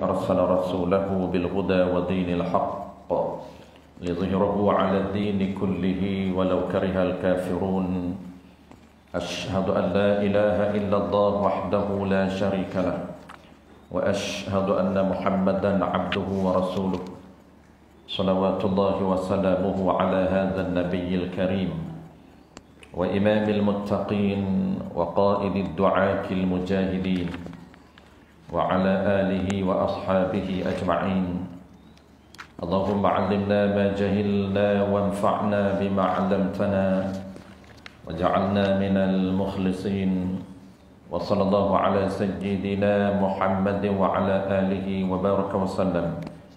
أرسل رسوله بالهدى ودين الحق ليظهره على الدين كله ولو كره الكافرون أشهد أن لا إله إلا الله وحده لا شريك له وأشهد أن محمدا عبده ورسوله صلوات الله وسلامه على هذا النبي الكريم وإمام المتقين وقائد الدعاة المجاهدين وعلى آله وأصحابه أجمعين اللهم علمنا ما جهلنا وانفعنا بما علمتنا وجعلنا من المخلصين وصلى الله على سيدنا محمد وعلى آله وبارك وسلم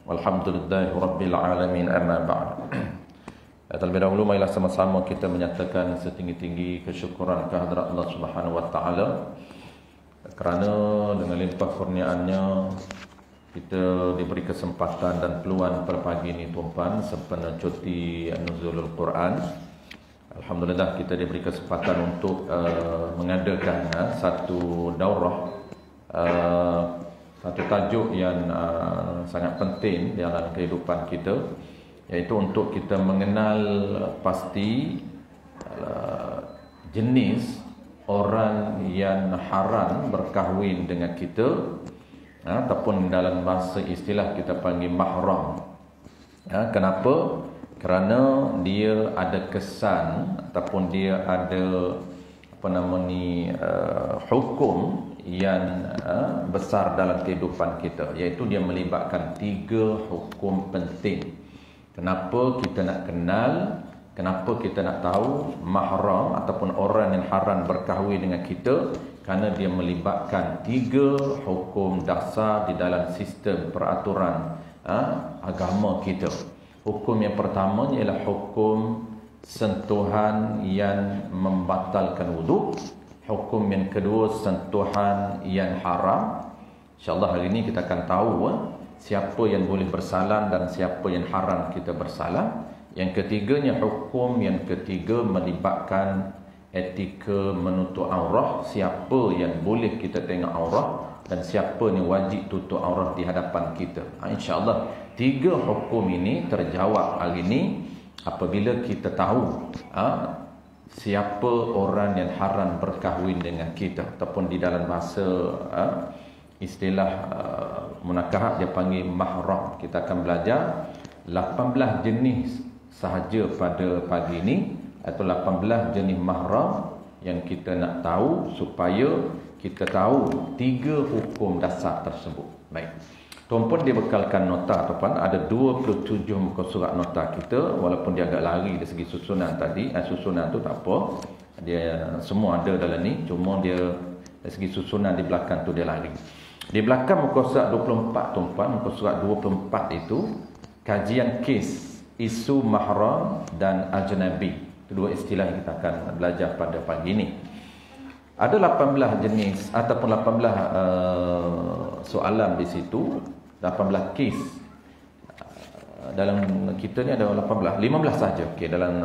والحمد لله رب العالمين أما بعد. Terlebih dahulu marilah sama-sama kita menyatakan setinggi-tinggi kesyukuran kehadrat Allah Subhanahu wa taala kerana dengan limpah kurniaannya kita diberi kesempatan dan peluang pada pagi ini tuan-tuan sempena cuti Nuzulul Quran. Alhamdulillah kita diberi kesempatan untuk mengadakan satu daurah, satu tajuk yang sangat penting dalam kehidupan kita, iaitu untuk kita mengenal pasti jenis orang yang haram berkahwin dengan kita, ataupun dalam bahasa istilah kita panggil mahram. Kenapa? Kerana dia ada kesan ataupun dia ada hukum yang besar dalam kehidupan kita, iaitu dia melibatkan 3 hukum penting. Kenapa kita nak kenal, kenapa kita nak tahu mahram ataupun orang yang haram berkahwin dengan kita? Kerana dia melibatkan 3 hukum dasar di dalam sistem peraturan agama kita. Hukum yang pertama ialah hukum sentuhan yang membatalkan wuduk. Hukum yang kedua sentuhan yang haram. InsyaAllah hari ini kita akan tahu siapa yang boleh bersalam dan siapa yang haram kita bersalam. Yang ketiganya, hukum yang ketiga melibatkan etika menutup aurah. Siapa yang boleh kita tengok aurah dan siapa yang wajib tutup aurah di hadapan kita. InsyaAllah 3 hukum ini terjawab hari ini apabila kita tahu siapa orang yang haram berkahwin dengan kita, ataupun di dalam bahasa istilah munakahat dia panggil mahram. Kita akan belajar 18 jenis sahaja pada pagi ini, atau 18 jenis mahram yang kita nak tahu supaya kita tahu 3 hukum dasar tersebut. Baik, tuan-puan dia bekalkan nota, tuan-puan ada 27 muka surat nota kita, walaupun dia agak lari dari segi susunan tadi. Susunan tu tak apa, dia semua ada dalam ni, cuma dia dari segi susunan di belakang tu dia lari. Di belakang muka surat 24 tuan-puan, muka surat 24 itu kajian kes isu mahram dan ajnabi. Kedua istilah yang kita akan belajar pada pagi ini. Ada 18 jenis ataupun 18 soalan di situ, 18 kes. Dalam kita ni ada 15 saja. Okey, dalam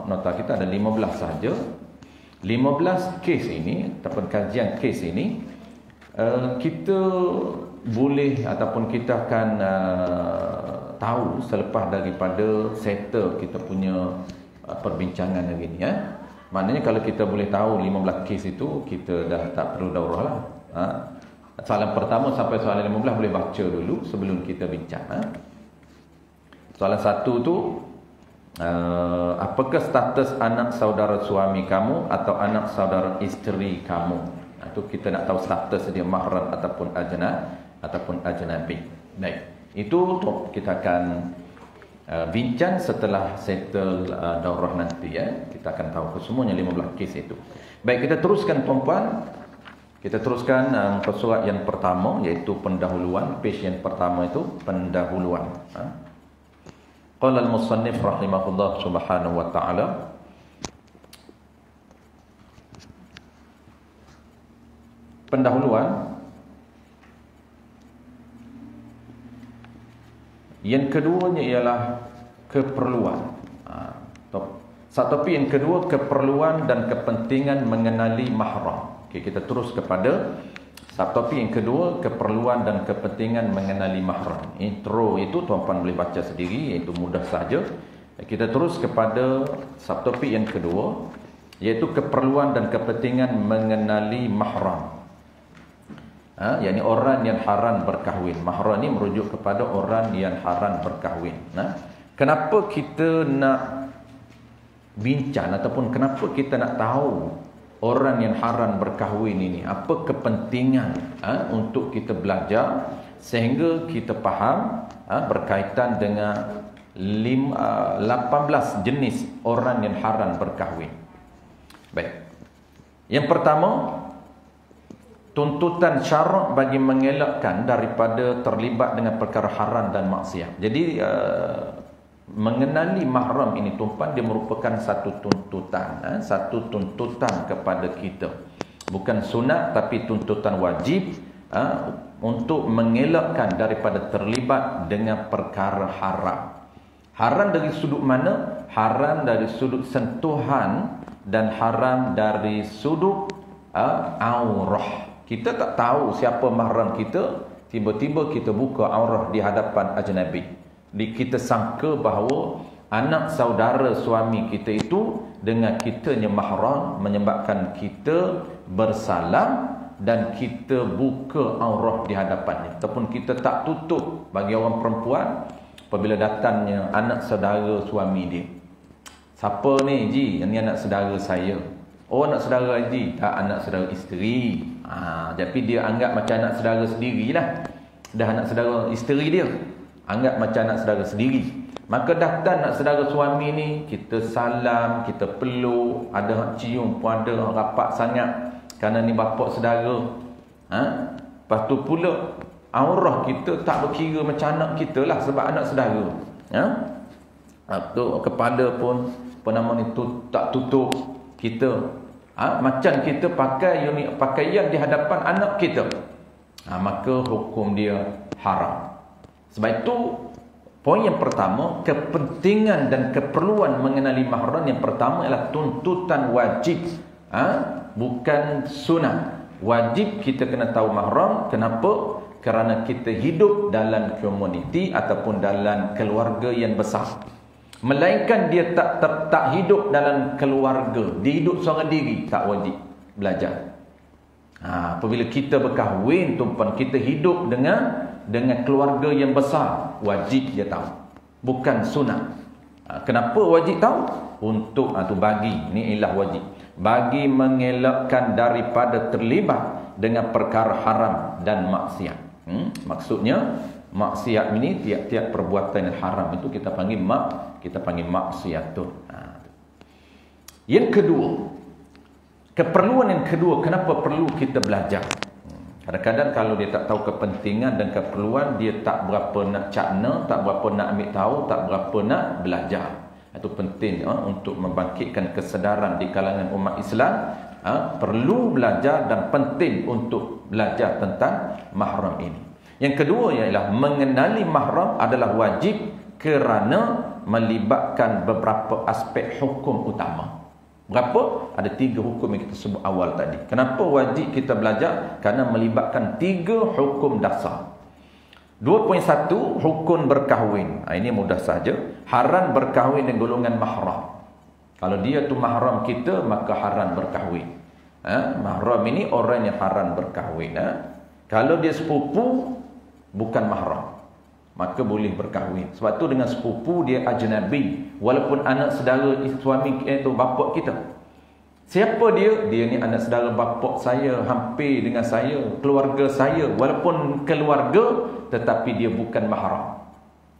nota kita ada 15 saja. 15 kes ini ataupun kajian kes ini kita boleh ataupun kita akan tahu selepas daripada settle kita punya perbincangan hari ni. Maknanya kalau kita boleh tahu 15 kes itu, kita dah tak perlu daurah lah. Soalan pertama sampai soalan 15 boleh baca dulu sebelum kita bincang. Soalan 1 tu, apakah status anak saudara suami kamu atau anak saudara isteri kamu? Itu kita nak tahu status dia mahram ataupun ajnabi. Baik, itu kita akan bincang setelah settle daurah nanti kita akan tahu kesemuanya 15 kes itu. Baik, kita teruskan tuan-puan. Kita teruskan surat yang pertama, iaitu pendahuluan. Page yang pertama itu pendahuluan. Qala al-musannif rahimahullah subhanahu wa ta'ala, pendahuluan. Yang keduanya ialah keperluan. Tapi yang kedua, keperluan dan kepentingan mengenali mahram. Okey, kita terus kepada Subtopik yang kedua, keperluan dan kepentingan mengenali mahram. Intro itu tuan-tuan boleh baca sendiri, iaitu mudah saja. Kita terus kepada subtopik yang kedua, iaitu keperluan dan kepentingan mengenali mahram. Yakni orang yang haram berkahwin. Mahram ni merujuk kepada orang yang haram berkahwin. Kenapa kita nak bincang ataupun kenapa kita nak tahu orang yang haram berkahwin ini? Apa kepentingan untuk kita belajar sehingga kita faham berkaitan dengan 18 jenis orang yang haram berkahwin. Baik. Yang pertama, tuntutan syarak bagi mengelakkan daripada terlibat dengan perkara haram dan maksiat. Jadi mengenali mahram ini tuan-tuan, dia merupakan satu tuntutan, satu tuntutan kepada kita. Bukan sunat tapi tuntutan wajib untuk mengelakkan daripada terlibat dengan perkara haram. Haram dari sudut mana? Haram dari sudut sentuhan dan haram dari sudut aurah. Kita tak tahu siapa mahram kita, tiba-tiba kita buka aurah di hadapan ajnabi. Kita sangka bahawa anak saudara suami kita itu dengan kitanya mahram, menyebabkan kita bersalam dan kita buka aurah di hadapannya. Ataupun kita tak tutup bagi orang perempuan apabila datangnya anak saudara suami dia. Siapa ni Ji? Yang ni anak saudara saya. Oh, anak saudara Haji. Tak, anak saudara isteri. Tapi dia anggap macam anak saudara sendirilah. Dah anak saudara isteri dia, anggap macam anak saudara sendiri. Maka datang anak saudara suami ni, kita salam, kita peluk, ada hak cium pun ada, hak rapat sangat kerana ni bapak saudara. Lepas tu pula aurah kita tak berkira macam anak kita lah, sebab anak saudara. Tu kepala pun apa nama ni tak tutup kita. Macam kita pakai pakaian di hadapan anak kita. Maka hukum dia haram. Sebab itu poin yang pertama, kepentingan dan keperluan mengenali mahram yang pertama ialah tuntutan wajib, bukan sunat. Wajib kita kena tahu mahram. Kenapa? Kerana kita hidup dalam komuniti ataupun dalam keluarga yang besar. Melainkan dia tak hidup dalam keluarga, dia hidup seorang diri, tak wajib belajar. Apabila kita berkahwin, tuan-tuan, kita hidup dengan keluarga yang besar, wajib dia tahu, bukan sunat. Kenapa wajib tahu? Untuk bagi, ini ialah wajib, bagi mengelakkan daripada terlibat dengan perkara haram dan maksiat. Maksudnya maksiat ini tiap-tiap perbuatan yang haram itu kita panggil maksiatun. Yang kedua, keperluan yang kedua, kenapa perlu kita belajar? Kadang-kadang kalau dia tak tahu kepentingan dan keperluan, dia tak berapa nak cakna, tak berapa nak ambil tahu, tak berapa nak belajar. Itu penting untuk membangkitkan kesedaran di kalangan umat Islam. Perlu belajar dan penting untuk belajar tentang mahram ini. Yang kedua ialah mengenali mahram adalah wajib kerana melibatkan beberapa aspek hukum utama. Berapa? Ada 3 hukum yang kita sebut awal tadi. Kenapa wajib kita belajar? Kerana melibatkan 3 hukum dasar. 2.1 hukum berkahwin. Ini mudah saja. Haram berkahwin dengan golongan mahram. Kalau dia tu mahram kita, maka haram berkahwin. Mahram ini orang yang haram berkahwin. Kalau dia sepupu, bukan mahram, maka boleh berkahwin. Sebab tu dengan sepupu dia ajnabi, walaupun anak saudara suami itu bapak kita. Siapa dia? Dia ni anak saudara bapak saya, hampir dengan saya, keluarga saya, walaupun keluarga, tetapi dia bukan mahram,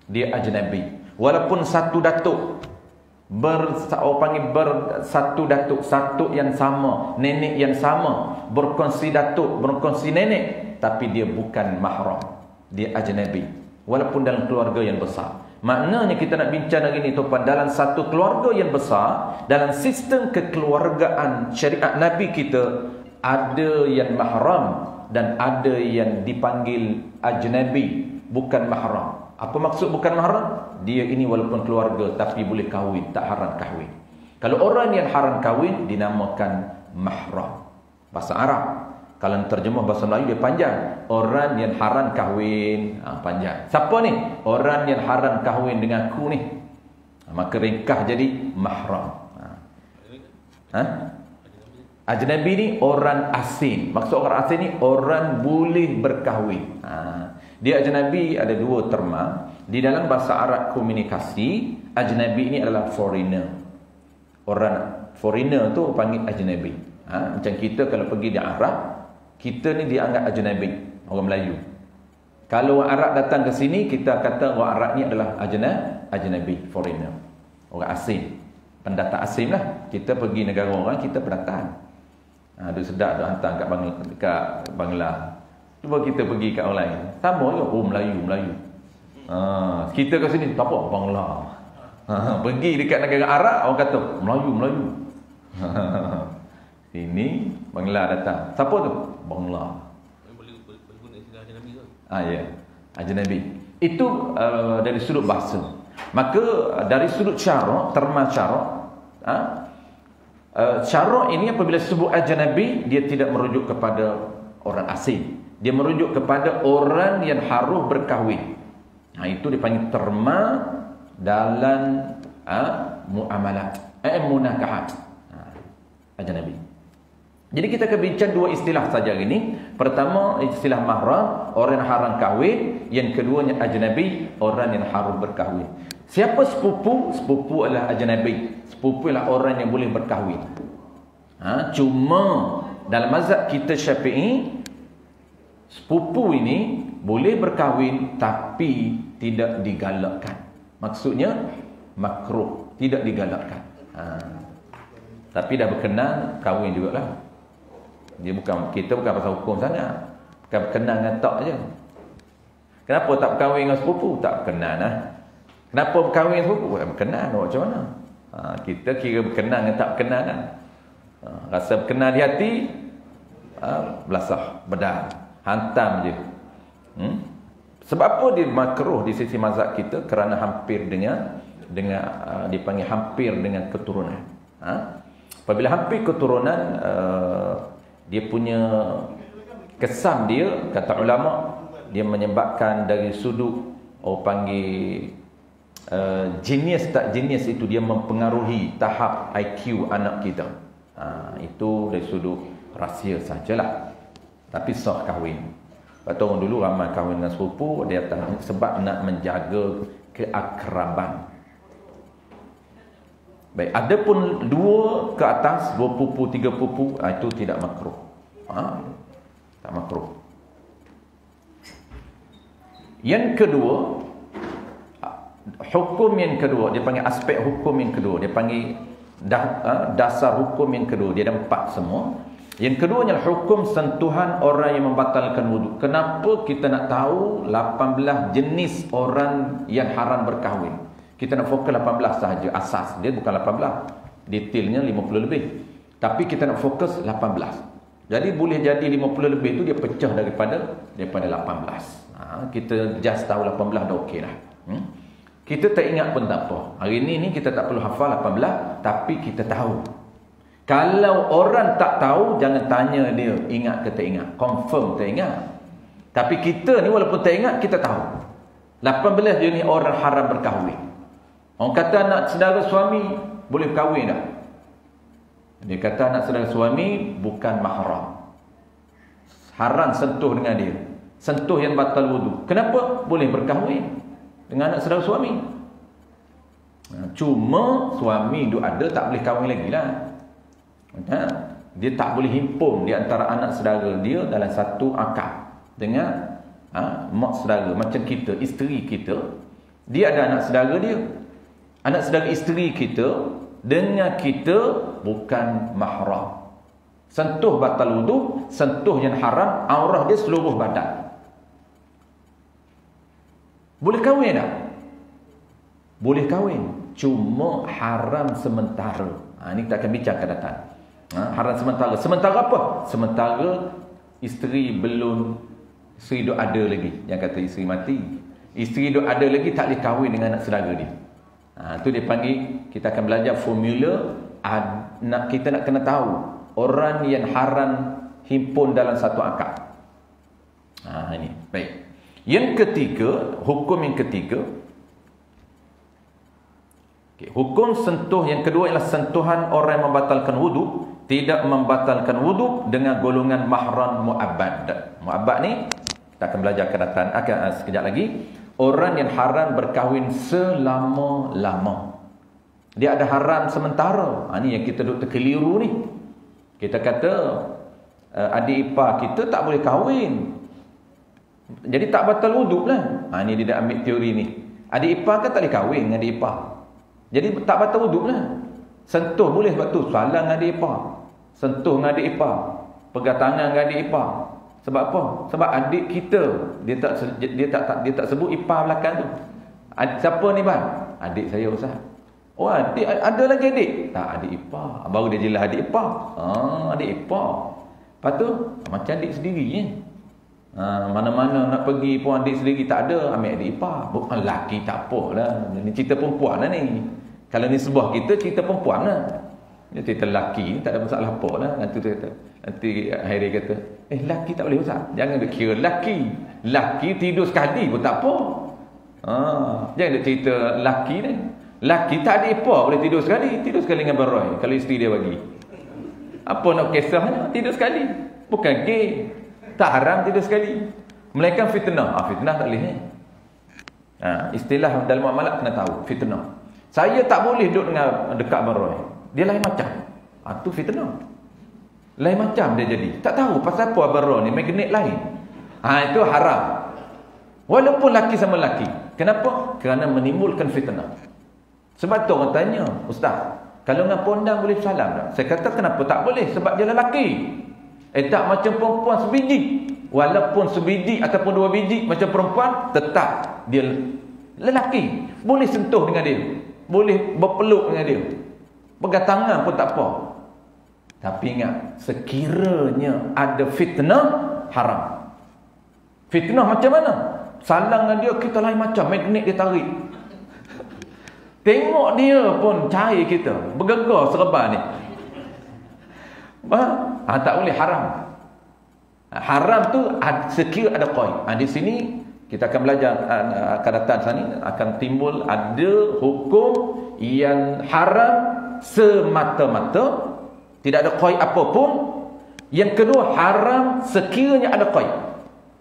dia ajnabi. Walaupun satu datuk, satu datuk, satu yang sama, nenek yang sama, berkongsi datuk, berkongsi nenek, tapi dia bukan mahram, dia ajnabi, walaupun dalam keluarga yang besar. Maknanya kita nak bincang hari ni tuan, dalam satu keluarga yang besar, dalam sistem kekeluargaan syariat Nabi kita, ada yang mahram dan ada yang dipanggil ajnabi, bukan mahram. Apa maksud bukan mahram? Dia ini walaupun keluarga tapi boleh kahwin, tak haram kahwin. Kalau orang yang haram kahwin dinamakan mahram. Bahasa Arab. Kalau terjemah bahasa Melayu dia panjang. Orang yang haram kahwin, panjang. Siapa ni? Orang yang haram kahwin dengan aku ni. Maka ringkas jadi mahram. Ajnabi ni orang asing. Maksud orang asing ni orang boleh berkahwin. Dia ajnabi ada dua terma. Di dalam bahasa Arab komunikasi, ajnabi ni adalah foreigner. Orang foreigner tu panggil ajnabi. Macam kita kalau pergi di Arab, kita ni dianggap ajnabi, orang Melayu. Kalau orang Arab datang ke sini, kita kata orang Arab ni adalah ajnabi, foreigner. Orang asing. Pendatang asing lah. Kita pergi negara orang, kita pendatang. Duk sedap duk hantar kat Bangla. Cuba kita pergi kat orang lain. Sama juga. Oh, Melayu. Kita kat sini, tak apa, Bangla. Pergi dekat negara Arab, orang kata, Melayu. Sini, Bangla datang. Siapa tu? Bangla. Boleh guna istilah ajnabi tu? Ya. Ajnabi. Itu dari sudut bahasa. Maka dari sudut syarak, terma syarak, syarak ini apabila sebut ajnabi, dia tidak merujuk kepada orang asing. Dia merujuk kepada orang yang harus berkahwin. Itu dipanggil terma dalam muamalat, munakahat. Ajnabi. Jadi kita akan bincang dua istilah saja hari ini. Pertama, istilah mahram, orang yang haram kahwin. Yang keduanya ajnabi, orang yang harus berkahwin. Siapa sepupu? Sepupu adalah ajnabi. Sepupu adalah orang yang boleh berkahwin. Cuma dalam mazhab kita Syafi'i, sepupu ini boleh berkahwin tapi tidak digalakkan. Maksudnya makruh, tidak digalakkan. Tapi dah berkenan, kahwin jugalah. Kita bukan pasal hukum sangat. Bukan berkenan dengan tak je. Kenapa tak berkahwin dengan sepupu? Tak berkenan lah. Kenapa berkahwin dengan sepupu? Berkenan macam mana? Kita kira berkenan dengan tak berkenan kan. Rasa berkenan di hati, belasah, bedal, hantam je. Sebab apa dia makruh di sisi mazhab kita? Kerana hampir dengan dipanggil hampir dengan keturunan. Apabila hampir keturunan, dia punya kesan dia, kata ulama, dia menyebabkan dari sudut orang panggil genius tak genius itu, dia mempengaruhi tahap IQ anak kita. Itu dari sudut rahsia sajalah. Tapi sah kahwin. Lepas tu orang dulu ramai kahwin dengan sepupu, dia sebab nak menjaga keakraban. Baik, ada pun dua ke atas, dua pupu, tiga pupu, itu tidak makruh. Tak makruh. Yang kedua, hukum yang kedua, dia panggil aspek hukum yang kedua, dia panggil dasar hukum yang kedua. Dia ada 4 semua. Yang kedua adalah hukum sentuhan orang yang membatalkan wuduk. Kenapa kita nak tahu 18 jenis orang yang haram berkahwin? Kita nak fokus 18 sahaja, asas dia bukan 18, detailnya 50 lebih, tapi kita nak fokus 18. Jadi boleh jadi 50 lebih tu dia pecah daripada 18. Kita just tahu 18 dah okey dah. Kita tak ingat pun tak apa. Hari ni kita tak perlu hafal 18, tapi kita tahu. Kalau orang tak tahu, jangan tanya dia ingat ke tak ingat, confirm tak ingat. Tapi kita ni walaupun tak ingat, kita tahu 18 jenis orang haram berkahwin. Orang kata anak saudara suami boleh kahwin tak? Dia kata anak saudara suami bukan mahram. Haram sentuh dengan dia. Sentuh yang batal wudu. Kenapa? Boleh berkahwin dengan anak saudara suami. Cuma suami duk ada, tak boleh kahwin lagi lah. Dia tak boleh himpun di antara anak saudara dia dalam satu akad dengan mak saudara. Macam kita, isteri kita, dia ada anak saudara dia. Anak saudara isteri kita dengan kita bukan mahram. Sentuh batal wudu, sentuh yang haram, aurah dia seluruh badan. Boleh kahwin tak? Boleh kahwin, cuma haram sementara. Ini kita akan bincang akan datang. Haram sementara. Sementara apa? Sementara isteri duk ada lagi. Yang kata isteri mati, isteri duk ada lagi, tak boleh kahwin dengan anak saudara dia. Itu dia panggil, kita akan belajar formula. Kita nak kena tahu orang yang haram himpun dalam satu akad. Ini baik. Yang ketiga, hukum yang ketiga, hukum sentuh yang kedua ialah sentuhan orang yang membatalkan wudu, tidak membatalkan wudu dengan golongan mahram mu'abbad. Mu'abbad ni kita akan belajar akan sekejap lagi. Orang yang haram berkahwin selama-lama. Dia ada haram sementara. Ni yang kita duk terkeliru ni. Kita kata adik ipar kita tak boleh kahwin, jadi tak batal wudu lah. Ni dia dah ambil teori ni. Adik ipar kan tak boleh kahwin dengan adik ipar, jadi tak batal wudu lah. Sentuh boleh, sebab tu salam dengan adik ipar, sentuh dengan adik ipar, pegang tangan dengan adik ipar. Sebab apa? Sebab adik kita, dia tak sebut ipar belakang tu. Siapa ni bang? Adik saya Ustaz. Oh, adik ada lagi adik? Tak, adik ipar. Baru dia jelas adik ipar. Adik ipar. Lepas tu macam adik sendiri je. Mana-mana nak pergi pun adik sendiri tak ada, ambil adik ipar. Bukan lelaki tak apalah. Ini cerita perempuan lah ni. Kalau ni sebuah kita, cerita perempuan lah. Dia cerita lelaki tak ada masalah apa lah. Nanti Hairi kata, lelaki tak boleh Ustaz. Jangan duk kira lelaki. Lelaki tidur sekali pun tak apa. Jangan duk cerita lelaki ni. Lelaki tak ada ipar boleh tidur sekali. Tidur sekali dengan Baroy kalau isteri dia bagi. Apa nak kisahnya? Tidur sekali. Bukan gay. Tak haram tidur sekali. Melainkan fitnah. Fitnah tak boleh. Istilah dalam muamalah kena tahu. Fitnah. Saya tak boleh duduk dengan dekat Baroy. Dia lain macam. Tu fitnah. Lain macam dia jadi. Tak tahu pasal apa Baroy ni. Magnet lain. Itu haram. Walaupun laki sama laki. Kenapa? Kerana menimbulkan fitnah. Sebab tu orang tanya, Ustaz, kalau dengan pondang boleh salam tak? Saya kata kenapa tak boleh? Sebab dia lelaki. Tak macam perempuan sebiji. Walaupun sebiji ataupun 2 biji macam perempuan, tetap dia lelaki. Boleh sentuh dengan dia, boleh berpeluk dengan dia, pegang tangan pun tak apa. Tapi ingat, sekiranya ada fitnah, haram. Fitnah macam mana? Salam dengan dia, kita lain macam, magnet dia tarik. Tengok dia pun cair kita, bergegar serba ni. Tak boleh, haram. Haram tu sekira ada qaid. Di sini kita akan belajar, akan datang sini akan timbul ada hukum yang haram semata-mata, tidak ada qaid apapun. Yang kedua, haram sekiranya ada qaid.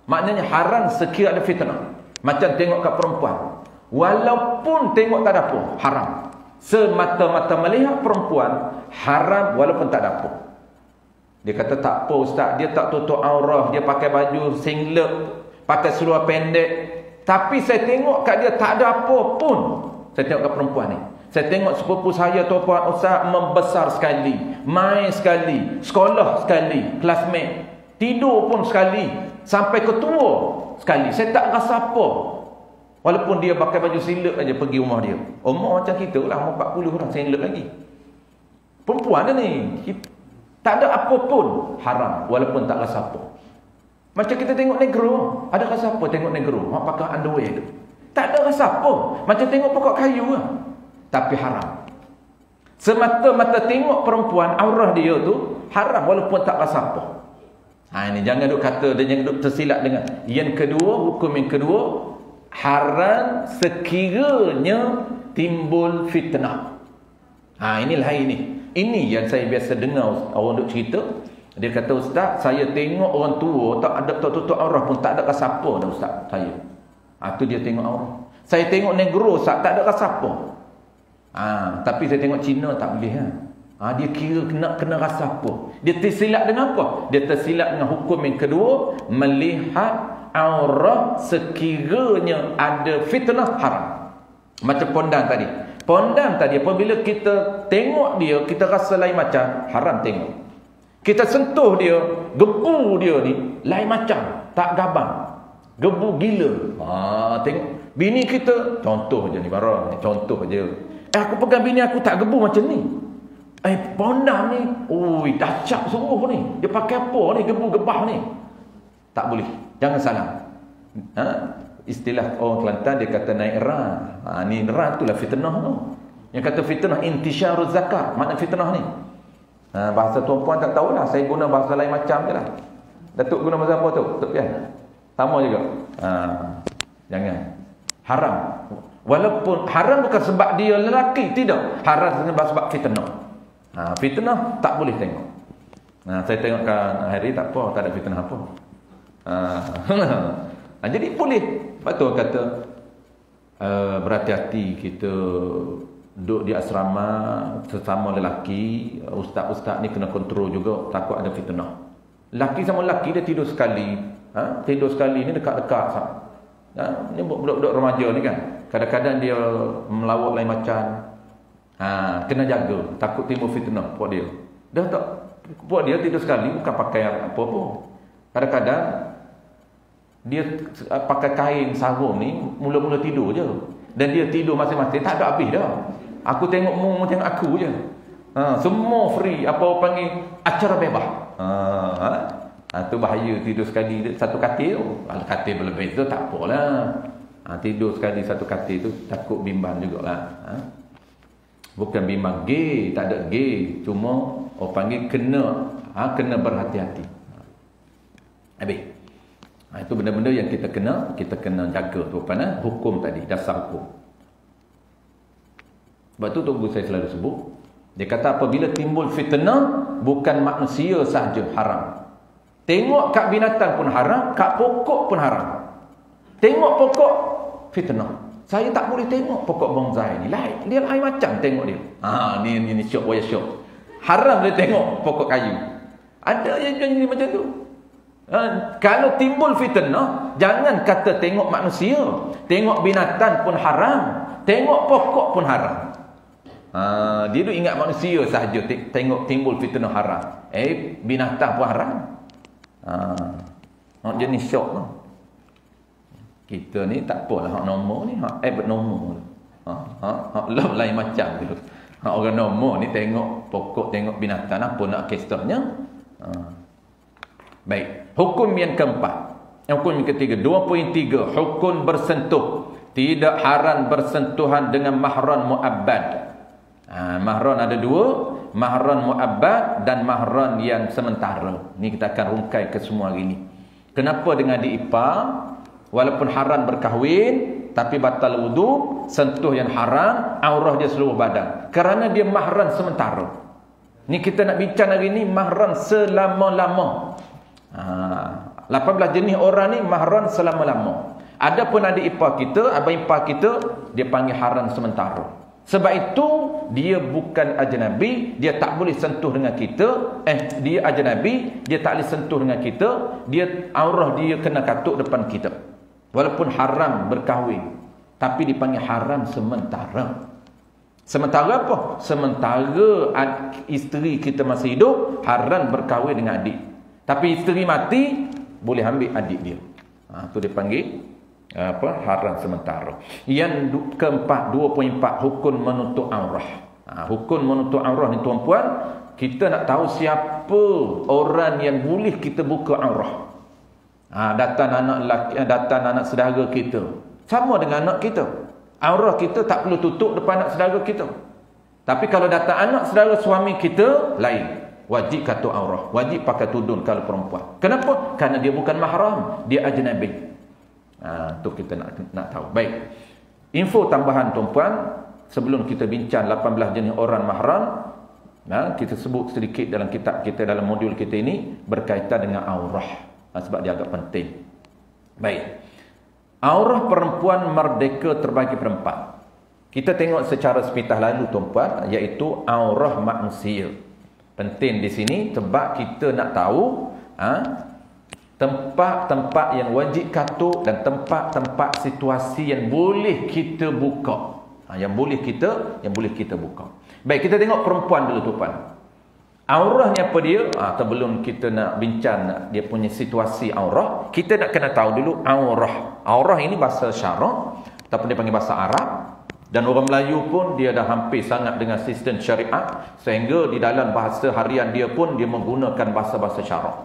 Maknanya haram sekira ada fitnah. Macam tengok kat perempuan, walaupun tengok tak ada apa, haram. Semata-mata melihat perempuan, haram walaupun tak ada apa. Dia kata tak apa Ustaz, dia tak tutup aurah, dia pakai baju singlet, pakai seluar pendek, tapi saya tengok kat dia tak ada apa pun. Saya tengok kat perempuan ni, saya tengok sepupu saya tuan Ustaz membesar sekali, main sekali, sekolah sekali, classmate, tidur pun sekali, sampai ketua sekali. Saya tak rasa apa. Walaupun dia pakai baju singlet aja pergi rumah dia. Umur macam kita lah, umur 40 orang singlet lagi. Perempuan dia ni, tak ada apa pun, haram walaupun tak rasa apa. Macam kita tengok negro, ada rasa apa tengok negro mak pakai underwear tu? Tak ada rasa apa. Macam tengok pokok kayu lah. Tapi haram. Semata-mata tengok perempuan, aurah dia tu haram walaupun tak rasa apa. Ini jangan duk kata dan jangan duk tersilap dengan. Yang kedua, hukum yang kedua, haram sekiranya timbul fitnah. Inilah ini. Ini yang saya biasa dengar orang duk cerita. Dia kata, Ustaz, saya tengok orang tua tak ada tutup aurah pun tak ada rasa apa dah Ustaz saya. Tu dia tengok aurah. Saya tengok negro Ustaz tak ada rasa apa. Tapi saya tengok Cina tak boleh dia kira kena rasa apa. Dia tersilap dengan apa? Dia tersilap dengan hukum yang kedua, melihat aurah sekiranya ada fitnah, haram. Macam pondang tadi. Pondang tadi apabila kita tengok dia, kita rasa lain macam, haram tengok. Kita sentuh dia, gebu dia ni lain macam, tak gabang, gebu gila. Tengok bini kita, contoh je ni barang, contoh je. Aku pegang bini aku tak gebu macam ni. Pondang ni, dahsyat sungguh ni. Dia pakai apa ni, gebu-gebah ni. Tak boleh, jangan salah. Istilah orang Kelantan dia kata naik ran. Ni ran itulah fitnah tu. Yang kata fitnah intisyaruz zakat, makna fitnah ni. Bahasa tuan-puan tak tahulah, saya guna bahasa lain macam je lah. Datuk guna bahasa apa tu? Datuk kan? Sama juga. Jangan. Haram. Walaupun haram bukan sebab dia lelaki, tidak. Haram sebab fitnah. Fitnah tak boleh tengok. Saya tengokkan hari tak apa, tak ada fitnah apa. Jadi boleh. Betul kata berhati-hati kita duduk di asrama sesama lelaki. Ustaz-ustaz ni kena kontrol juga, takut ada fitnah. Lelaki sama lelaki dia tidur sekali. Tidur sekali ni dekat-dekat. Ni budak-budak remaja ni kan, kadang-kadang dia melawak lain macam. Kena jaga, takut timbul fitnah buat dia. Dah tak buat dia tidur sekali bukan pakai apa-apa. Kadang-kadang dia pakai kain sarung ni mula-mula tidur je. Dan dia tidur masing-masing tak ada habis dah. Aku tengok mu tengok aku je. Semua free, apa orang panggil acara bebas. Tu bahaya tidur sekali satu katil tu. Kalau katil berlebih tu tak apalah. Tidur sekali satu katil tu takut bimbang jugalah. Bukan bimbang gay, tak ada gay, cuma orang panggil kena berhati-hati. Habis. Itu benda-benda yang kita kena jaga tu hukum tadi, dasar hukum. Sebab tu tunggu saya selalu sebut, dia kata apabila timbul fitnah bukan manusia sahaja haram. Tengok kat binatang pun haram, kat pokok pun haram. Tengok pokok fitnah. Saya tak boleh tengok pokok bonsai ni. Dia lain macam tengok dia. Ni syok waya syok. Haram dia tengok pokok kayu. Ada yang jadi macam tu. Kalau timbul fitnah, jangan kata tengok manusia, tengok binatang pun haram, tengok pokok pun haram. Dia tu ingat manusia sahaja tengok timbul fitnah haram. Binatang pun haram. Jenis syok tu. Kita ni tak apalah hak nombor ni, hak nombor. Hak lain macam tu. Orang nombor ni tengok pokok, tengok binatang, apa nak kisahnya. Baik, hukum yang keempat. Hukum yang ketiga, 2.3, hukum bersentuh. Tidak haram bersentuhan dengan mahram muabbad. Mahram ada dua, mahram muabbad dan mahram yang sementara. Ni kita akan rungkai ke semua hari ni. Kenapa dengan adik ipar walaupun haram berkahwin tapi batal wudu, sentuh yang haram, aurah dia seluruh badan. Kerana dia mahram sementara. Ni kita nak bincang hari ni mahram selama-lama. 18 jenis orang ni mahram selama-lama. Adapun adik ipar kita, abang ipar kita, dia panggil haram sementara. Sebab itu dia bukan ajnabi, dia tak boleh sentuh dengan kita. Dia ajnabi, dia tak boleh sentuh dengan kita. Dia aurah dia kena katuk depan kita. Walaupun haram berkahwin, tapi dipanggil haram sementara. Sementara apa? Sementara isteri kita masih hidup, haram berkahwin dengan adik. Tapi isteri mati, boleh ambil adik dia. Itu dia panggil haram sementara. Yang keempat, 2.4, hukum menutup aurah. Hukum menutup aurah ni tuan-puan, kita nak tahu siapa orang yang boleh kita buka aurah. Datang anak saudara kita, sama dengan anak kita. Aurah kita tak perlu tutup depan anak saudara kita. Tapi kalau datang anak saudara suami kita, lain. Wajib katuk aurah, wajib pakai tudung kalau perempuan. Kenapa? Kerana dia bukan mahram, dia ajnabi. Tu kita nak tahu. Baik. Info tambahan tuan-puan, sebelum kita bincang 18 jenis orang mahram, kita sebut sedikit dalam kitab kita, dalam modul kita ini berkaitan dengan aurah. Sebab dia agak penting. Baik. Aurah perempuan merdeka terbagi berempat. Kita tengok secara sepintas lalu tuan-puan, iaitu aurah manusia. Penting di sini sebab kita nak tahu tempat-tempat yang wajib katuk dan tempat-tempat situasi yang boleh kita buka. Yang boleh kita buka. Baik, kita tengok perempuan dulu tuan-puan. Aurah ni apa dia? Sebelum kita nak bincang dia punya situasi aurah, kita nak kena tahu dulu aurah. Aurah ini bahasa syarak ataupun dia panggil bahasa Arab, dan orang Melayu pun dia dah hampir sangat dengan sistem syariat, sehingga di dalam bahasa harian dia pun dia menggunakan bahasa-bahasa syarak.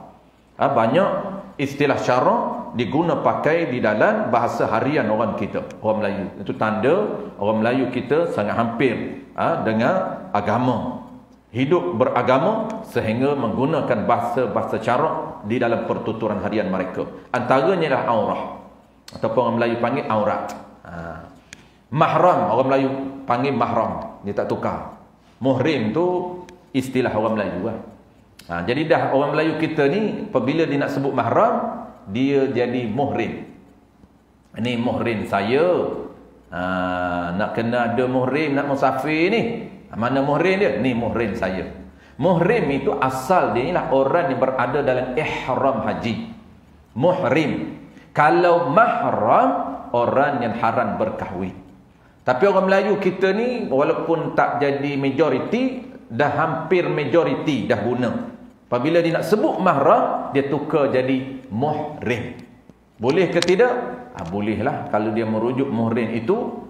Banyak istilah syarak diguna pakai di dalam bahasa harian orang kita, orang Melayu. Itu tanda orang Melayu kita sangat hampir dengan agama. hidup beragama sehingga menggunakan bahasa-bahasa caraq di dalam pertuturan harian mereka. Antaranya adalah aurah, ataupun orang Melayu panggil aurat. Mahram, orang Melayu panggil mahram, dia tak tukar. Muhrim tu istilah orang Melayu lah. Jadi dah orang Melayu kita ni apabila dia nak sebut mahram, dia jadi muhrim. Ini muhrim saya. Nak kena ada muhrim, nak musafir ni. Mana muhrim dia? Ni muhrim saya. Muhrim itu asal dia ialah orang yang berada dalam ihram haji. Muhrim. Kalau mahram, orang yang haram berkahwin. Tapi orang Melayu kita ni walaupun tak jadi majoriti, dah hampir majoriti dah guna. Apabila dia nak sebut mahram, dia tukar jadi muhrim. Boleh ke tidak? Bolehlah kalau dia merujuk muhrim itu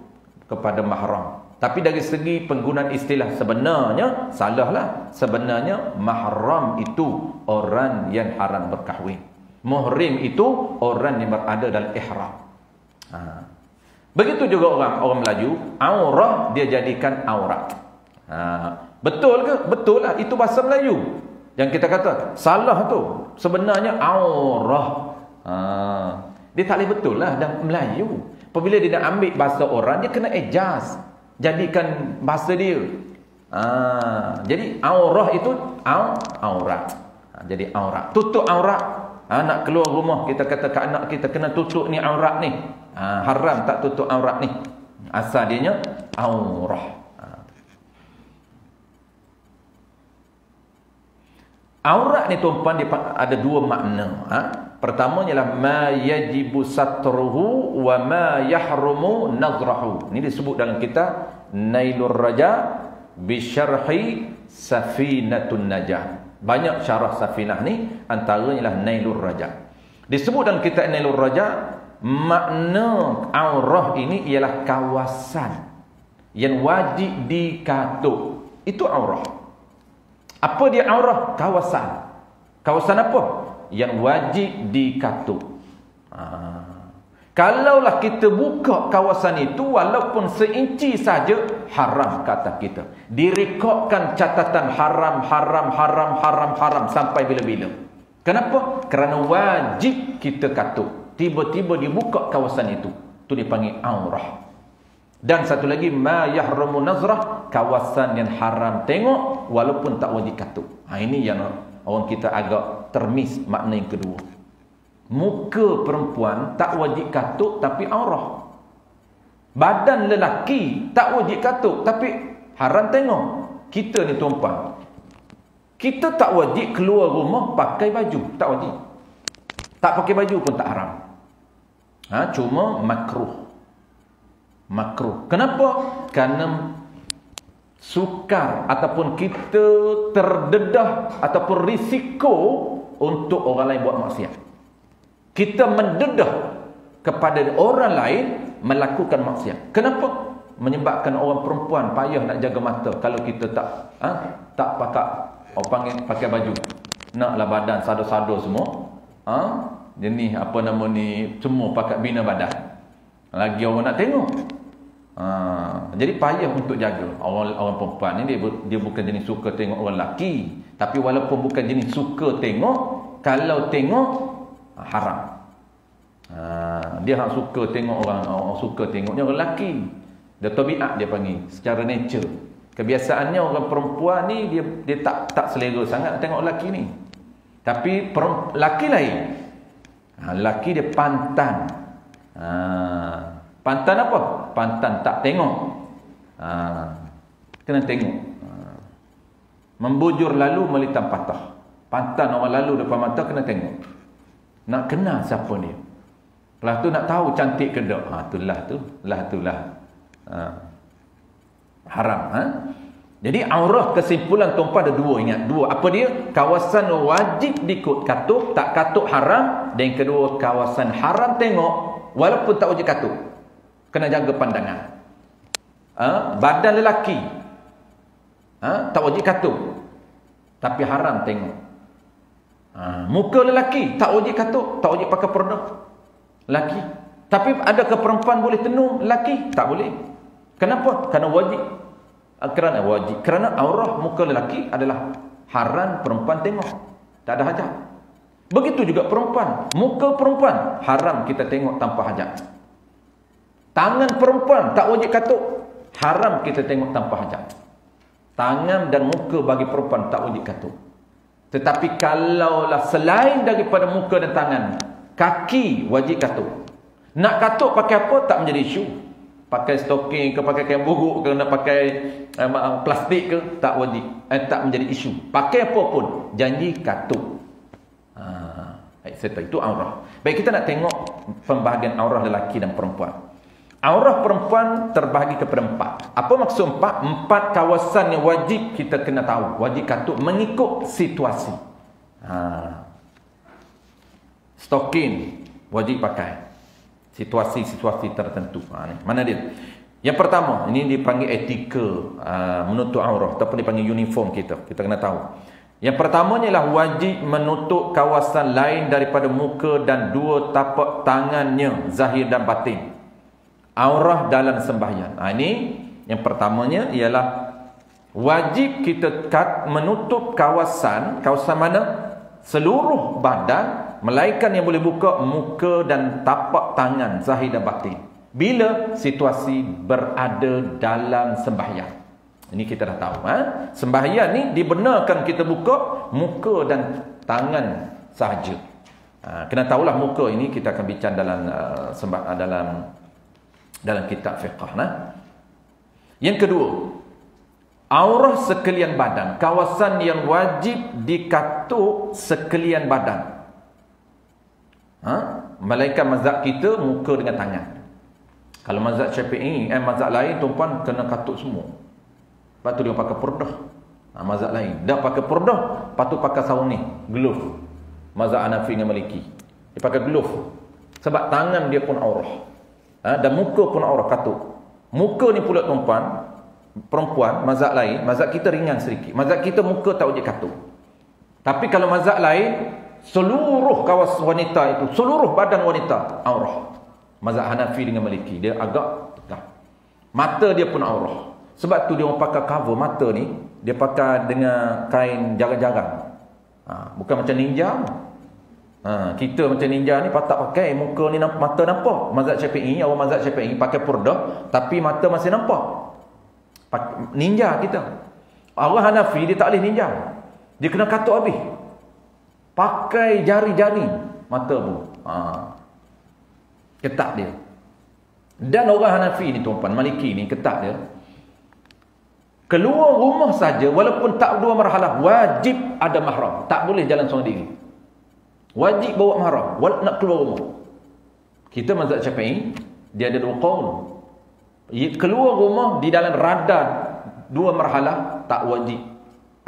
kepada mahram. Tapi dari segi penggunaan istilah sebenarnya salahlah. Sebenarnya mahram itu orang yang haram berkahwin. Muhrim itu orang yang berada dalam ihram. Begitu juga orang Melayu, aurah dia jadikan aurat. Betul ke? Betul lah, itu bahasa Melayu. Yang kita kata salah tu sebenarnya aurah. Dia tak boleh betul lah dalam Melayu. Apabila dia nak ambil bahasa orang, dia kena adjust, jadikan bahasa dia. Jadi aurah itu aurat. Jadi aurat, tutup aurat. Nak keluar rumah, kita kata ke anak kita kena tutup ni aurat ni. Haram tak tutup aurat ni. Asal dianya aurah. Aurat ni tuan-puan dia ada dua makna. Pertama ialah ma yajibu satruhu wa ma yahrumu nazrahu. Ini disebut dalam kitab Nailur Raja bi syarhi Safinatun Najah. Banyak syarah Safinah ni, antaranya ialah Nailur Raja. Disebut dalam kitab Nailur Raja, makna aurah ini ialah kawasan yang wajib dikatuk. Itu aurah. Apa dia aurah? Kawasan. Kawasan apa? Yang wajib dikatuk. Kalaulah kita buka kawasan itu, walaupun seinci saja, haram kata kita. Direkodkan catatan haram sampai bila-bila. Kenapa? Kerana wajib kita katuk. Tiba-tiba dibuka kawasan itu. Itu dipanggil aurah. Dan satu lagi, ma yahrumu nazrah, kawasan yang haram tengok walaupun tak wajib katuk. Ini yang orang kita agak termis makna yang kedua. Muka perempuan tak wajib katuk tapi aurah. Badan lelaki tak wajib katuk tapi haram tengok. Kita ni tuan-puan, kita tak wajib keluar rumah pakai baju, tak wajib. Tak pakai baju pun tak haram. Cuma makruh. Makruh. Kenapa? Kerana sukar ataupun kita terdedah ataupun risiko untuk orang lain buat maksiat. Kita mendedah kepada orang lain melakukan maksiat. Kenapa? Menyebabkan orang perempuan payah nak jaga mata kalau kita tak pakai, orang panggil pakai baju. Naklah badan sada-sada semua. Jenis apa nama ni, semua pakai bina badan. Lagi orang nak tengok. Jadi payah untuk jaga. Orang perempuan ni dia bukan jenis suka tengok orang lelaki, tapi walaupun bukan jenis suka tengok, kalau tengok haram. Dia hak suka tengok orang suka tengoknya orang lelaki. Dia tabiat dia panggil, secara nature. Kebiasaannya orang perempuan ni dia tak selera sangat tengok lelaki ni. Tapi lelaki lain. Lelaki dia pantan. Pantan apa? Pantan tak tengok. Kena tengok. Membujur lalu melintang patah. Pantan orang lalu depan mata kena tengok. Nak kenal siapa dia. Lepas tu nak tahu cantik ke tak. Itulah. Haram. Jadi aurah kesimpulan tuan-puan ada dua, ingat. Dua. Apa dia? Kawasan wajib katuk, tak katuk haram. Dan yang kedua, kawasan haram tengok walaupun tak wajib katuk. Kena jaga pandangan. Badan lelaki tak wajib katuk tapi haram tengok. Muka lelaki tak wajib katuk, tak wajib pakai perdana lelaki. Tapi adakah perempuan boleh tenung lelaki? Tak boleh. Kenapa? Kerana wajib Kerana wajib. Kerana aurah muka lelaki adalah haram perempuan tengok. Tak ada hajat. Begitu juga perempuan. Muka perempuan haram kita tengok tanpa hajat. Tangan perempuan tak wajib katuk. Haram kita tengok tanpa hajat. Tangan dan muka bagi perempuan tak wajib katuk. Tetapi kalaulah selain daripada muka dan tangan, kaki wajib katuk. Nak katuk pakai apa tak menjadi isu. Pakai stocking ke, pakai kain buruk ke, nak pakai plastik ke, tak wajib. Tak menjadi isu. Pakai apa pun, janji katuk. Itu aurah. Baik, kita nak tengok pembahagian aurah lelaki dan perempuan. Aurah perempuan terbahagi kepada 4. Apa maksud 4? 4 kawasan yang wajib kita kena tahu. Wajib katuk mengikut situasi. Stocking wajib pakai. Situasi-situasi tertentu. Mana dia? Yang pertama, ini dipanggil etika menutup aurah ataupun dipanggil uniform kita. Kita kena tahu. Yang pertamanya ialah wajib menutup kawasan lain daripada muka dan 2 tapak tangannya, zahir dan batin. Aurah dalam sembahyang. Ini yang pertamanya ialah wajib kita menutup kawasan mana? Seluruh badan, melainkan yang boleh buka muka dan tapak tangan, zahir dan batin. Bila situasi berada dalam sembahyang. Ini kita dah tahu. Sembahyang ni dibenarkan kita buka muka dan tangan sahaja. Kena tahulah muka ini kita akan bincang dalam kitab fiqh. Yang kedua, aurah sekalian badan. Kawasan yang wajib dikatuk sekalian badan. Melainkan mazhab kita muka dengan tangan. Kalau mazhab Syafi'i, mazhab lain tuan-puan kena katuk semua. Lepas tu dia pakai purdah. Mazhab lain dah pakai purdah, lepas tu pakai sarung ni, glove. Mazhab Hanafi dengan Maliki, dia pakai glove. Sebab tangan dia pun aurah. Dan muka pun aurah katuk. Muka ni pula tuan-puan, perempuan, mazhab lain, mazhab kita ringan sedikit. Mazhab kita muka tak wajib katuk. Tapi kalau mazhab lain, seluruh kawasan wanita itu, seluruh badan wanita aurah. Mazhab Hanafi dengan Maliki, dia agak tegak. Mata dia pun aurah. Sebab tu dia orang pakai cover mata ni, dia pakai dengan kain jarang-jarang. Bukan macam ninja. Kita macam ninja ni patut pakai muka ni mata nampak. Mazhab Syafi'i, orang mazhab Syafi'i pakai purdah tapi mata masih nampak. Ninja kita. Orang Hanafi dia tak boleh ninja. Dia kena katuk habis. Pakai jari-jari mata pun. Ketat dia. Dan orang Hanafi ni tuan-puan, Maliki ni ketat dia. Keluar rumah saja walaupun tak 2 marhalah, wajib ada mahram. Tak boleh jalan seorang diri. Wajib bawa mahram nak keluar rumah. Kita mazhab Syafi'i, dia ada 2 qaul. Keluar rumah di dalam radar 2 marhalah tak wajib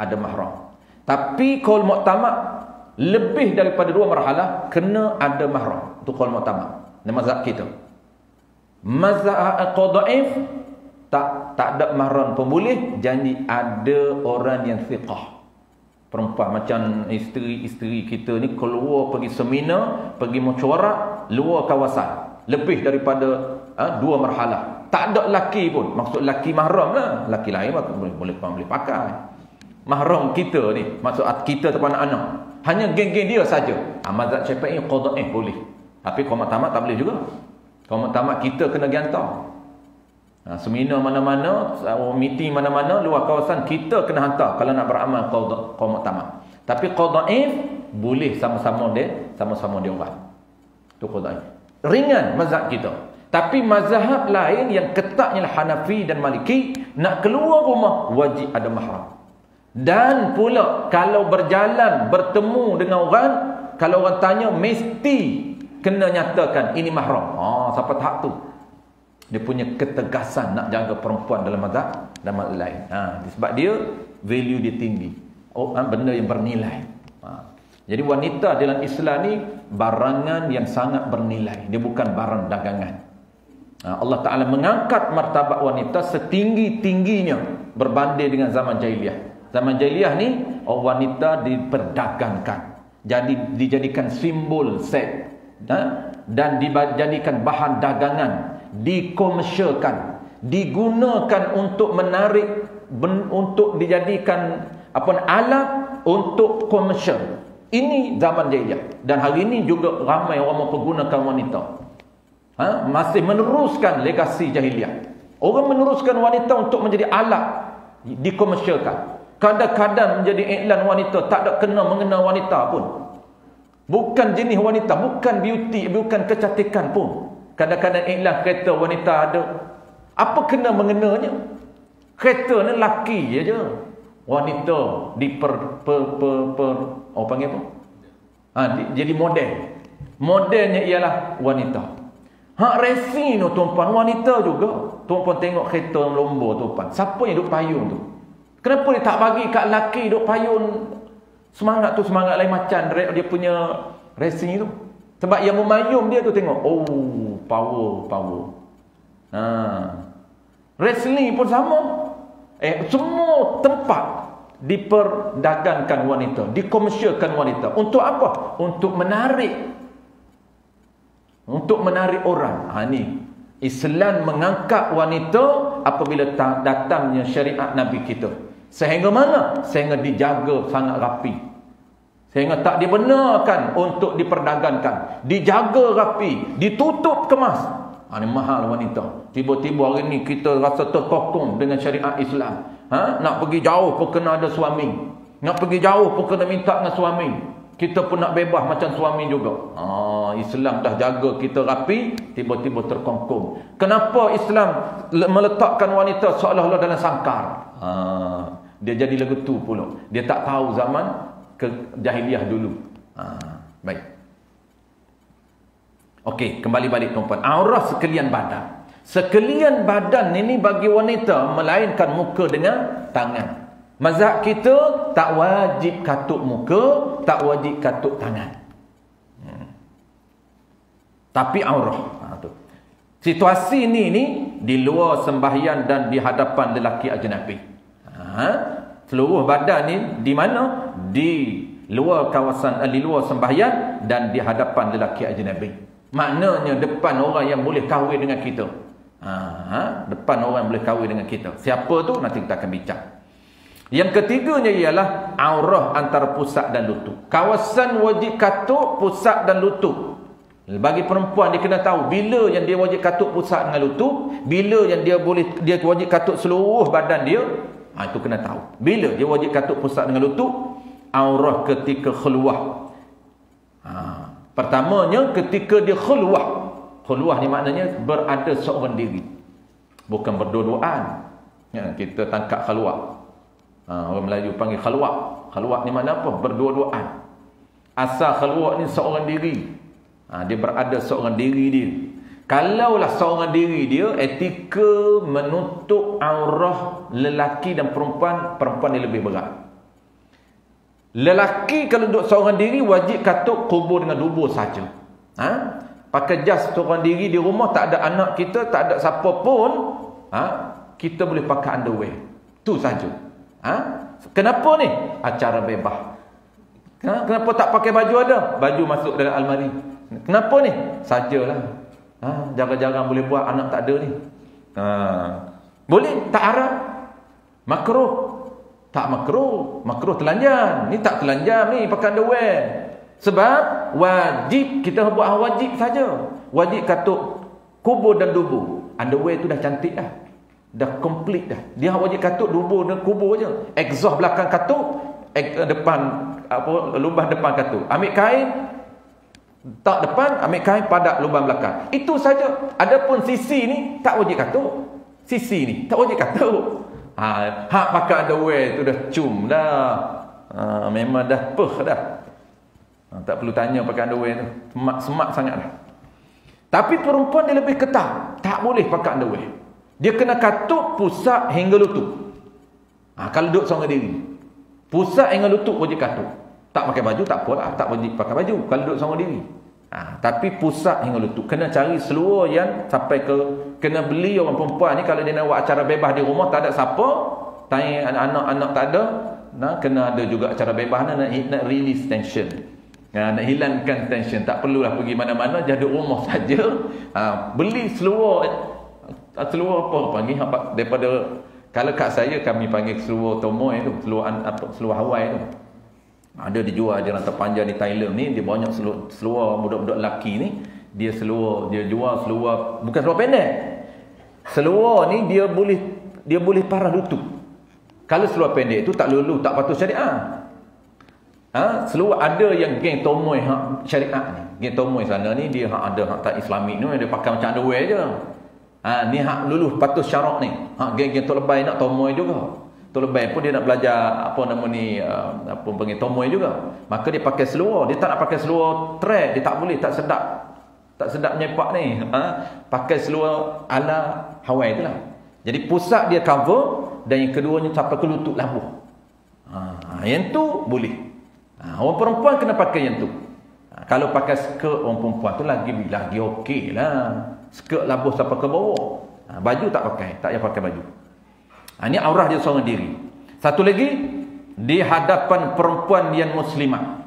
ada mahram. Tapi qaul mu'tamad lebih daripada 2 marhalah kena ada mahram. Itu qaul mu'tamad. Ini mazhab kita. Mazhab qadha'if tak ada mahram pun boleh, janji ada orang yang thiqah. Perempuan macam isteri-isteri kita ni keluar pergi seminar, pergi mesyuarat luar kawasan, lebih daripada 2 marhalah. Tak ada laki pun. Maksud laki mahram lah. Laki lain boleh pakai. Mahram kita ni, maksud kita ataupun anak-anak, hanya geng-geng dia saja. Mazhab Syafi'i qadha'if boleh. Tapi qaul mu'tamad tak boleh juga. Qaul mu'tamad kita kena hantar. Seminar mana-mana, meeting mana-mana, luar kawasan, kita kena hantar kalau nak beramal qaul mu'tamad. Tapi qaul dhaif boleh sama-sama dia orang. Itu qaul dhaif. Ringan mazhab kita. Tapi mazhab lain yang ketatnya Hanafi dan Maliki, nak keluar rumah wajib ada mahram. Dan pula kalau berjalan bertemu dengan orang, kalau orang tanya mesti kena nyatakan ini mahram. Sampai tahap tu dia punya ketegasan nak jaga perempuan dalam mazhab lain. Sebab dia value dia tinggi. Benda yang bernilai. Jadi wanita dalam Islam ni barangan yang sangat bernilai. Dia bukan barang dagangan. Allah Ta'ala mengangkat martabat wanita setinggi-tingginya berbanding dengan zaman jahiliah. Zaman jahiliah ni wanita diperdagangkan. Jadi dijadikan simbol seks. Dan dijadikan bahan dagangan, dikomersialkan, digunakan untuk menarik untuk dijadikan alat untuk komersial. Ini zaman jahiliah, dan hari ini juga ramai orang mempergunakan wanita. Masih meneruskan legasi jahiliah. Orang meneruskan wanita untuk menjadi alat dikomersialkan. Kadang-kadang menjadi iklan wanita, tak ada kena mengena wanita pun. Bukan jenis wanita, bukan beauty, bukan kecantikan pun. Kadang-kadang iklan kereta wanita ada. Apa kena mengenanya? Kereta ni laki je. Wanita orang panggil apa? Jadi model. Modelnya ialah wanita. Hak racing tu tuan-puan, wanita juga. Tuan-puan tengok kereta lomba tuan-puan. Siapa yang duk payung tu? Kenapa dia tak bagi kat lelaki duk payung? Semangat tu semangat lain macam dia punya racing tu. Sebab yang memayung dia tu tengok, oh, power. Wrestling pun sama. Semua tempat diperdagangkan wanita, dikomersialkan wanita. Untuk apa? Untuk menarik orang. Ni Islam mengangkat wanita apabila datangnya syariat Nabi kita. Sehingga mana? Sehingga dijaga sangat rapi. Sehingga tak dibenarkan untuk diperdagangkan. Dijaga rapi, ditutup kemas. Ini mahal wanita. Tiba-tiba hari ni kita rasa terkokong dengan syariat Islam. Nak pergi jauh pun kena ada suami. Nak pergi jauh pun kena minta dengan suami. Kita pun nak bebas macam suami juga. Islam dah jaga kita rapi, tiba-tiba terkongkong. Kenapa Islam meletakkan wanita seolah-olah dalam sangkar? Dia jadi lagu tu pula. Dia tak tahu zaman jahiliah dulu. Baik. Okey, kembali balik tuan-puan. Aurah sekalian badan. Sekalian badan ini bagi wanita melainkan muka dengan tangan. Mazhab kita tak wajib katuk muka, tak wajib katuk tangan. Tapi aurah. Situasi ni di luar sembahyang dan di hadapan lelaki ajnabi. Seluruh badan ni di mana? Di luar kawasan, di luar sembahyang dan di hadapan lelaki ajnabi. Maknanya depan orang yang boleh kahwin dengan kita. Depan orang yang boleh kahwin dengan kita. Siapa tu? Nanti kita akan bincang. Yang ketiganya ialah aurah antara pusat dan lutut. Kawasan wajib katuk pusat dan lutut. Bagi perempuan dia kena tahu bila yang dia wajib katuk pusat dengan lutut, bila yang dia wajib katuk seluruh badan dia. Itu kena tahu. Bila dia wajib katuk pusat dengan lutut? Aurah ketika khulwah. Pertamanya ketika dia khulwah. Khulwah ni maknanya berada seorang diri. Bukan berdua-duaan. Kita tangkap khalwat. Orang Melayu panggil khalwat. Khalwat ni makna apa? Berdua-duaan. Asal khalwat ni seorang diri. Dia berada seorang diri dia. Kalaulah seorang diri dia, etika menutup aurah lelaki dan perempuan ni lebih berat. Lelaki kalau duduk seorang diri wajib katuk kubur dengan dubur saja. Pakai jas seorang diri di rumah, tak ada anak kita, tak ada siapa pun, kita boleh pakai underwear. Tu saja. Kenapa ni? Acara bebas. Kenapa tak pakai baju ada? Baju masuk dalam almari. Kenapa ni? Sajalah. Jarang-jarang boleh buat, anak tak ada ni. Boleh? Tak haram? Makruh? Tak makruh. Makruh telanjang. Ni tak telanjang ni, pakai underwear. Sebab wajib, kita buat wajib saja. Wajib katuk kubur dan dubur. Underwear tu dah cantik dah. Dah complete dah. Dia wajib katuk dubur dan kubur je. Exhaust belakang katuk, depan lubang depan katuk. Ambil kain tak depan, ambil kain padat lubang belakang. Itu saja. Adapun sisi ni tak wajib katuk. Sisi ni tak wajib katuk. Hak pakai underwear tu dah cum dah. Memang dah dah. Tak perlu tanya pakai underwear tu. Semak sangat dah. Tapi perempuan dia lebih ketat. Tak boleh pakai underwear. Dia kena katuk pusat hingga lutut. Kalau duduk seorang diri, pusat hingga lutut wajib katuk. Tak pakai baju tak apalah, tak wajib pakai baju kalau duduk seorang diri. Tapi pusat hingga lutut. Kena cari seluruh yang sampai ke, kena beli orang perempuan ni kalau dia nak buat acara bebas di rumah, tak ada siapa, tanya anak-anak tak ada, kena ada juga acara bebas nak release tension. Nak hilangkan tension, tak perlulah pergi mana-mana, jadi rumah saja. Beli seluruh apa panggil daripada Kalau kat saya kami panggil seluar tomoy tu, seluar Hawaii tu. Ada dijual di rantai panjang di Thailand ni, dia banyak seluar budak-budak lelaki ni, dia jual seluar bukan seluar pendek. Seluar ni dia boleh parah lutut. Kalau seluar pendek tu tak lulu, tak patut syariah. Seluar ada yang geng tomoy hak syariat ni. Geng tomoy sana ni dia hak ada hak tak Islamik ni, dia pakai macam underwear je. Ni hak lulu patut syarak ni. Geng-geng tok lebay nak tomoy juga. Tok lebay pun dia nak belajar apa panggil tomoy juga. Maka dia pakai seluar, dia tak nak pakai seluar track, dia tak boleh, tak sedap. Tak sedap menyepak ni. Pakai seluar ala Hawaii itulah. Jadi pusat dia cover dan yang keduanya sampai ke lutut lambuh. Yang tu boleh. Orang perempuan kena pakai yang tu. Kalau pakai skirt orang perempuan tu lagi okey lah. Skirt labuh sampai ke bawah. Baju tak pakai, tak payah pakai baju. Ini aurah dia seorang diri. Satu lagi, di hadapan perempuan yang muslimah.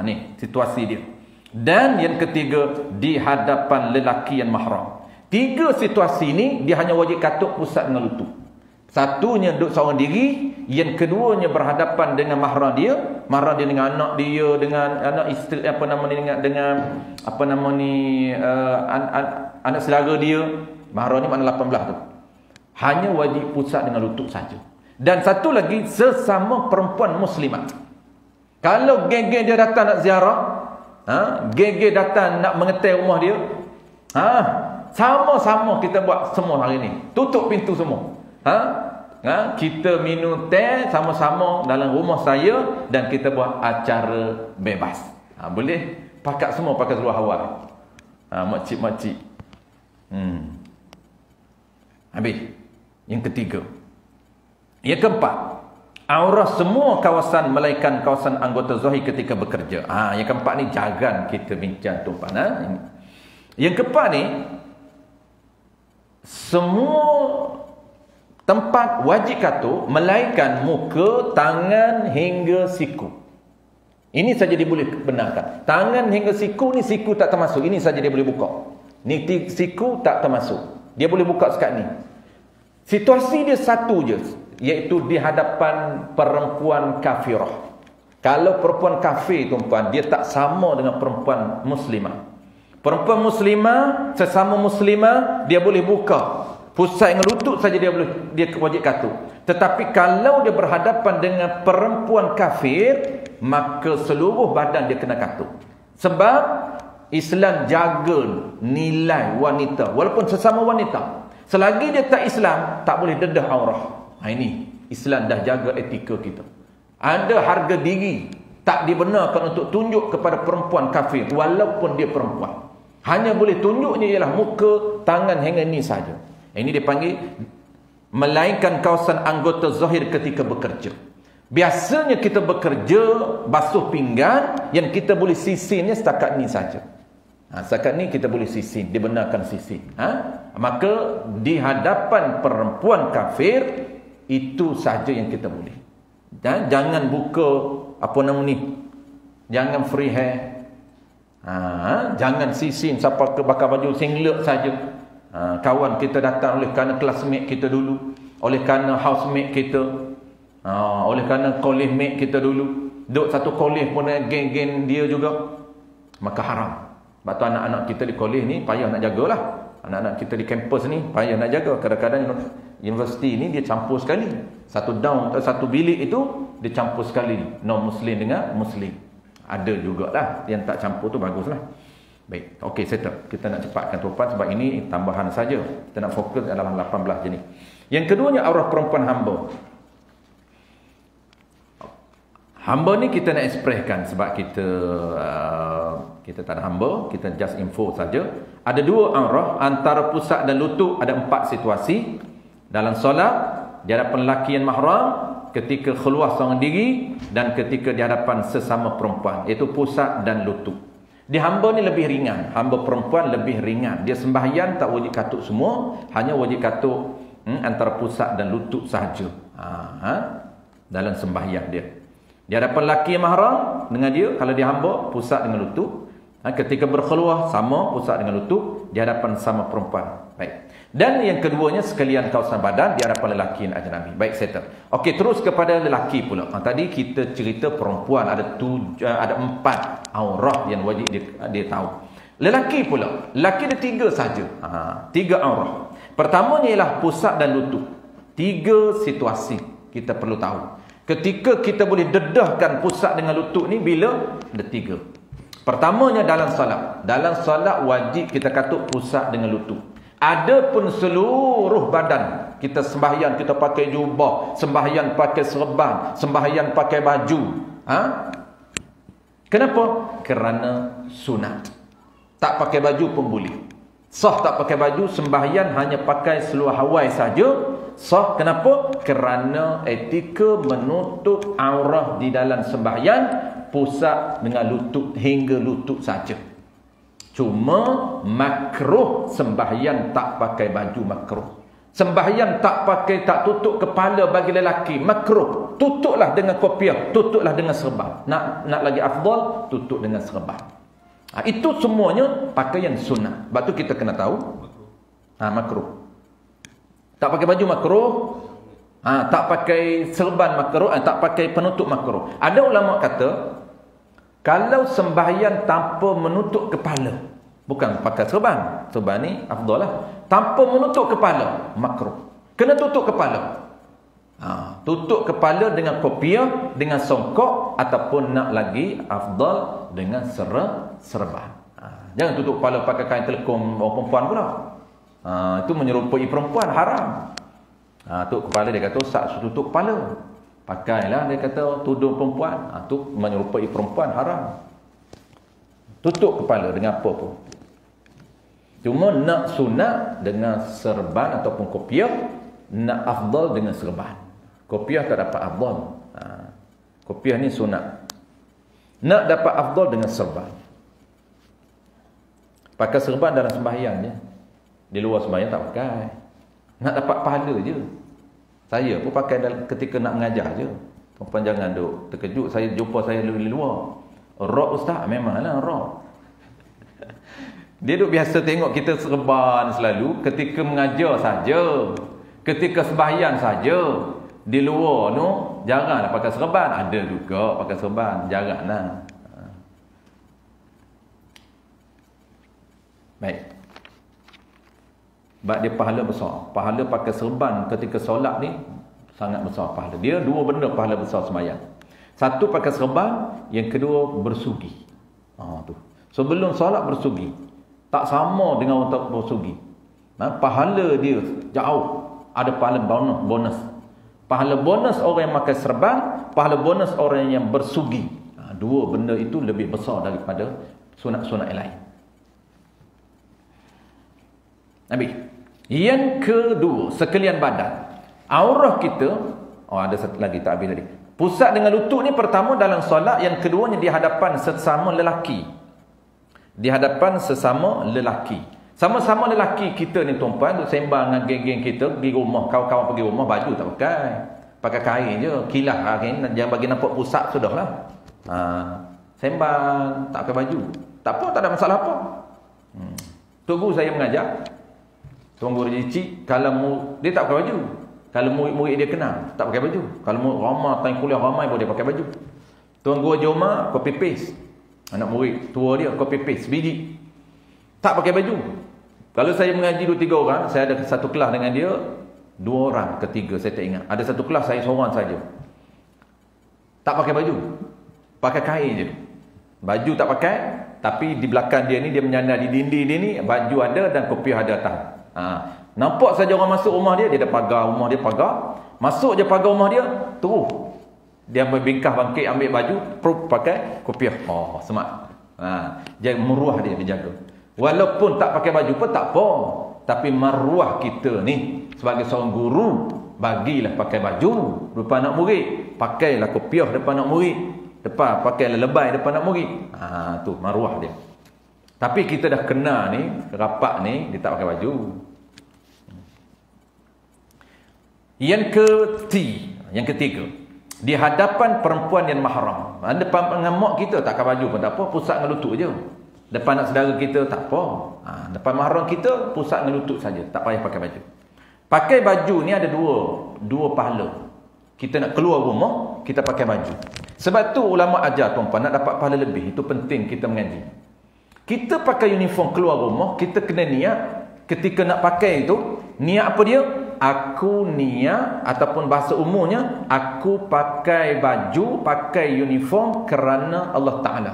Ni situasi dia. Dan yang ketiga, di hadapan lelaki yang mahram. 3 situasi ni dia hanya wajib katuk pusat dengan lutut. Satunya duduk seorang diri, yang keduanya berhadapan dengan mahram dia dengan anak dia, dengan anak isteri anak saudara dia. Mahram ni makna 18 tu. Hanya wajib pusat dengan lutut saja. Dan satu lagi, sesama perempuan muslimat. Kalau geng-geng dia datang nak ziarah, geng-geng datang nak mengetai rumah dia, sama-sama kita buat semua hari ni. Tutup pintu semua. Kita minum teh sama-sama dalam rumah saya dan kita buat acara bebas. Boleh pakai semua pakai seluar Hawaii. Makcik-makcik. Habis. Yang ketiga. Yang keempat, aurah semua kawasan melainkan kawasan anggota zahir ketika bekerja. Yang keempat ni jangan kita bincang tuan. Yang keempat ni, semua tempat wajib katuk melainkan muka, tangan hingga siku. Ini saja dia boleh benarkan. Tangan hingga siku ni, siku tak termasuk. Ini saja dia boleh buka. Ni siku tak termasuk. Dia boleh buka sekat ni. Situasi dia satu je, iaitu di hadapan perempuan kafirah. Kalau perempuan kafir tuan-tuan, dia tak sama dengan perempuan muslimah. Perempuan muslimah, sesama muslimah, dia boleh buka pusat dengan lutut saja dia wajib katuk. Tetapi kalau dia berhadapan dengan perempuan kafir, maka seluruh badan dia kena katuk. Sebab Islam jaga nilai wanita, walaupun sesama wanita. Selagi dia tak Islam, tak boleh dedah aurah. Ini Islam dah jaga etika kita. Ada harga diri, tak dibenarkan untuk tunjuk kepada perempuan kafir walaupun dia perempuan. Hanya boleh tunjuknya ialah muka, tangan hingga ini saja. Ini dia panggil melainkan kawasan anggota zahir ketika bekerja. Biasanya kita bekerja basuh pinggan, yang kita boleh sisinnya setakat ni saja. Setakat ni kita boleh sisin, dibenarkan sisin. Maka di hadapan perempuan kafir, itu saja yang kita boleh. Dan jangan buka jangan free hair. Jangan sisin siapa ke bakar baju singlet saja. Kawan kita datang oleh kerana classmate kita dulu, oleh kerana housemate kita, oleh kerana college mate kita dulu, duduk satu college pun geng-geng dia juga, maka haram. Sebab tu anak-anak kita di college ni payah nak jagalah. Anak-anak kita di kampus ni payah nak jaga. Kadang-kadang universiti ni dia campur sekali. Satu bilik itu dia campur sekali, non muslim dengan muslim. Ada jugalah yang tak campur tu, baguslah. Baik, okey, settle. Kita nak cepatkan tuan sebab ini tambahan saja. Kita nak fokus dalam 18 jenis. Yang keduanya aurah perempuan hamba. Hamba ni kita nak ekspreskan sebab kita tak ada hamba, kita just info saja. Ada 2 aurah, antara pusat dan lutut ada 4 situasi. Dalam solat, di hadapan lelaki yang mahram, ketika keluar seorang diri, dan ketika di hadapan sesama perempuan, iaitu pusat dan lutut. Di hamba ni lebih ringan, hamba perempuan lebih ringan. Dia sembahyang tak wajib katuk semua, hanya wajib katuk antara pusat dan lutut sahaja. Dalam sembahyang dia. Di hadapan lelaki yang mahram dengan dia, kalau dia hamba, pusat dengan lutut. Ketika berkeluar, sama pusat dengan lutut. Di hadapan sama perempuan. Baik. Dan yang keduanya sekalian kawasan badan di hadapan lelaki dan ajnabi. Baik, settle. Okey, terus kepada lelaki pula. Tadi kita cerita perempuan ada 4 aurah yang wajib dia tahu. Lelaki pula, lelaki ada 3 saja. 3 aurah. Pertamanya ialah pusat dan lutut. 3 situasi kita perlu tahu. Ketika kita boleh dedahkan pusat dengan lutut ni bila ada 3. Pertamanya dalam solat. Dalam solat wajib kita katuk pusat dengan lutut. Adapun seluruh badan, kita sembahyang kita pakai jubah, sembahyang pakai serban, sembahyang pakai baju. Kenapa? Kerana sunat. Tak pakai baju pun boleh. Sah tak pakai baju, sembahyang hanya pakai seluar hawai saja. Sah. Kenapa? Kerana etika menutup aurah di dalam sembahyang pusat dengan lutut hingga lutut saja. Cuma makruh sembahyang tak pakai baju, makruh. Sembahyang tak tutup kepala bagi lelaki, makruh. Tutuplah dengan kopiah, tutuplah dengan serban. Nak lagi afdal, tutup dengan serban. Itu semuanya pakaian sunnah. Sebab tu kita kena tahu makruh. Tak pakai baju makruh. Tak pakai serban makruh, tak pakai penutup makruh. Ada ulama kata kalau sembahyang tanpa menutup kepala, bukan pakai serban, serban ni afdal lah, tanpa menutup kepala, makruh. Kena tutup kepala. Tutup kepala dengan kopiah, dengan songkok, ataupun nak lagi afdal dengan serban. Jangan tutup kepala pakai kain telekom orang perempuan pula. Itu menyerupai perempuan, haram. Tutup kepala, dia kata ustaz tutup kepala. Pakailah, dia kata tudung perempuan. Tu menyerupai perempuan, haram. Tutup kepala dengan apa pun. Cuma nak sunat dengan serban ataupun kopiah, nak afdal dengan serban. Kopiah tak dapat afdal. Kopiah ni sunat. Nak dapat afdal dengan serban. Pakai serban dalam sembahyang je. Di luar sembahyang tak pakai. Nak dapat pahala je. Saya pun pakai ketika nak mengajar je. Perempuan jangan duk terkejut. Saya jumpa saya di luar. Rok ustaz? Memanglah rok. Dia duk biasa tengok kita serban selalu. Ketika mengajar saja. Ketika sembahyang saja. Di luar tu jaranglah pakai serban. Ada juga pakai serban. Jaranglah. Baik. Sebab dia pahala besar. Pahala pakai serban ketika solat ni sangat besar pahala. Dia 2 benda pahala besar sembahyang. Satu pakai serban, yang kedua bersugi. Tu. Sebelum solat bersugi. Tak sama dengan orang tak bersugi. Pahala dia jauh. Ada pahala bonus. Pahala bonus orang yang pakai serban, pahala bonus orang yang bersugi. 2 benda itu lebih besar daripada sunat-sunat yang lain. Nabi. Yang kedua, sekalian badan. Aurah kita, ada satu lagi tak habis tadi. Pusat dengan lutut ni pertama dalam solat, yang keduanya di hadapan sesama lelaki. Di hadapan sesama lelaki. Sama-sama lelaki kita ni tuan-puan, duk sembang dengan geng-geng kita, pergi rumah, kawan-kawan pergi rumah, baju tak pakai. Pakai kain je, kilah kain, jangan bagi nampak pusat sudahlah. Sembang, tak pakai baju. Tak apa, tak ada masalah apa. Tunggu saya mengajar. Tuan Guru Cik, kalau dia tak pakai baju. Kalau murid-murid dia kenal, tak pakai baju. Kalau murid ramai, time kuliah ramai pun dia pakai baju. Tuan Guru Joma, copy paste. Anak murid tua dia, copy paste, biji. Tak pakai baju. Kalau saya mengaji 2-3 orang, saya ada satu kelas dengan dia, 2 orang, ketiga saya tak ingat. Ada satu kelas saya seorang saja. Tak pakai baju. Pakai kain je. Baju tak pakai, tapi di belakang dia ni, dia menyandar di dinding dia ni, baju ada dan kopiah ada atas. Nampak saja orang masuk rumah dia, dia ada pagar rumah dia, pagar. Masuk je pagar rumah dia, terus dia ambil bingkah bangkit, ambil baju, pakai kopiah. Smart. Dia meruah dia jaga. Walaupun tak pakai baju pun tak apa, tapi maruah kita ni sebagai seorang guru, bagilah pakai baju depan anak murid, pakailah kopiah depan anak murid, pakailah lebay depan anak murid. Tu maruah dia. Tapi kita dah kena ni, rapat ni, dia tak pakai baju. Yang ketiga, di hadapan perempuan yang mahram. Depan dengan mak kita tak pakai baju pun tak apa, pusat dengan lutut je. Depan anak saudara kita tak apa. Depan mahram kita pusat dengan lutut saja, tak payah pakai baju. Pakai baju ni ada dua pahala. Kita nak keluar rumah, kita pakai baju. Sebab tu ulama ajar tuan-puan, nak dapat pahala lebih, itu penting kita mengaji. Kita pakai uniform keluar rumah, kita kena niat ketika nak pakai itu, niat apa dia? Aku niat, ataupun bahasa umumnya, aku pakai baju, pakai uniform kerana Allah Ta'ala.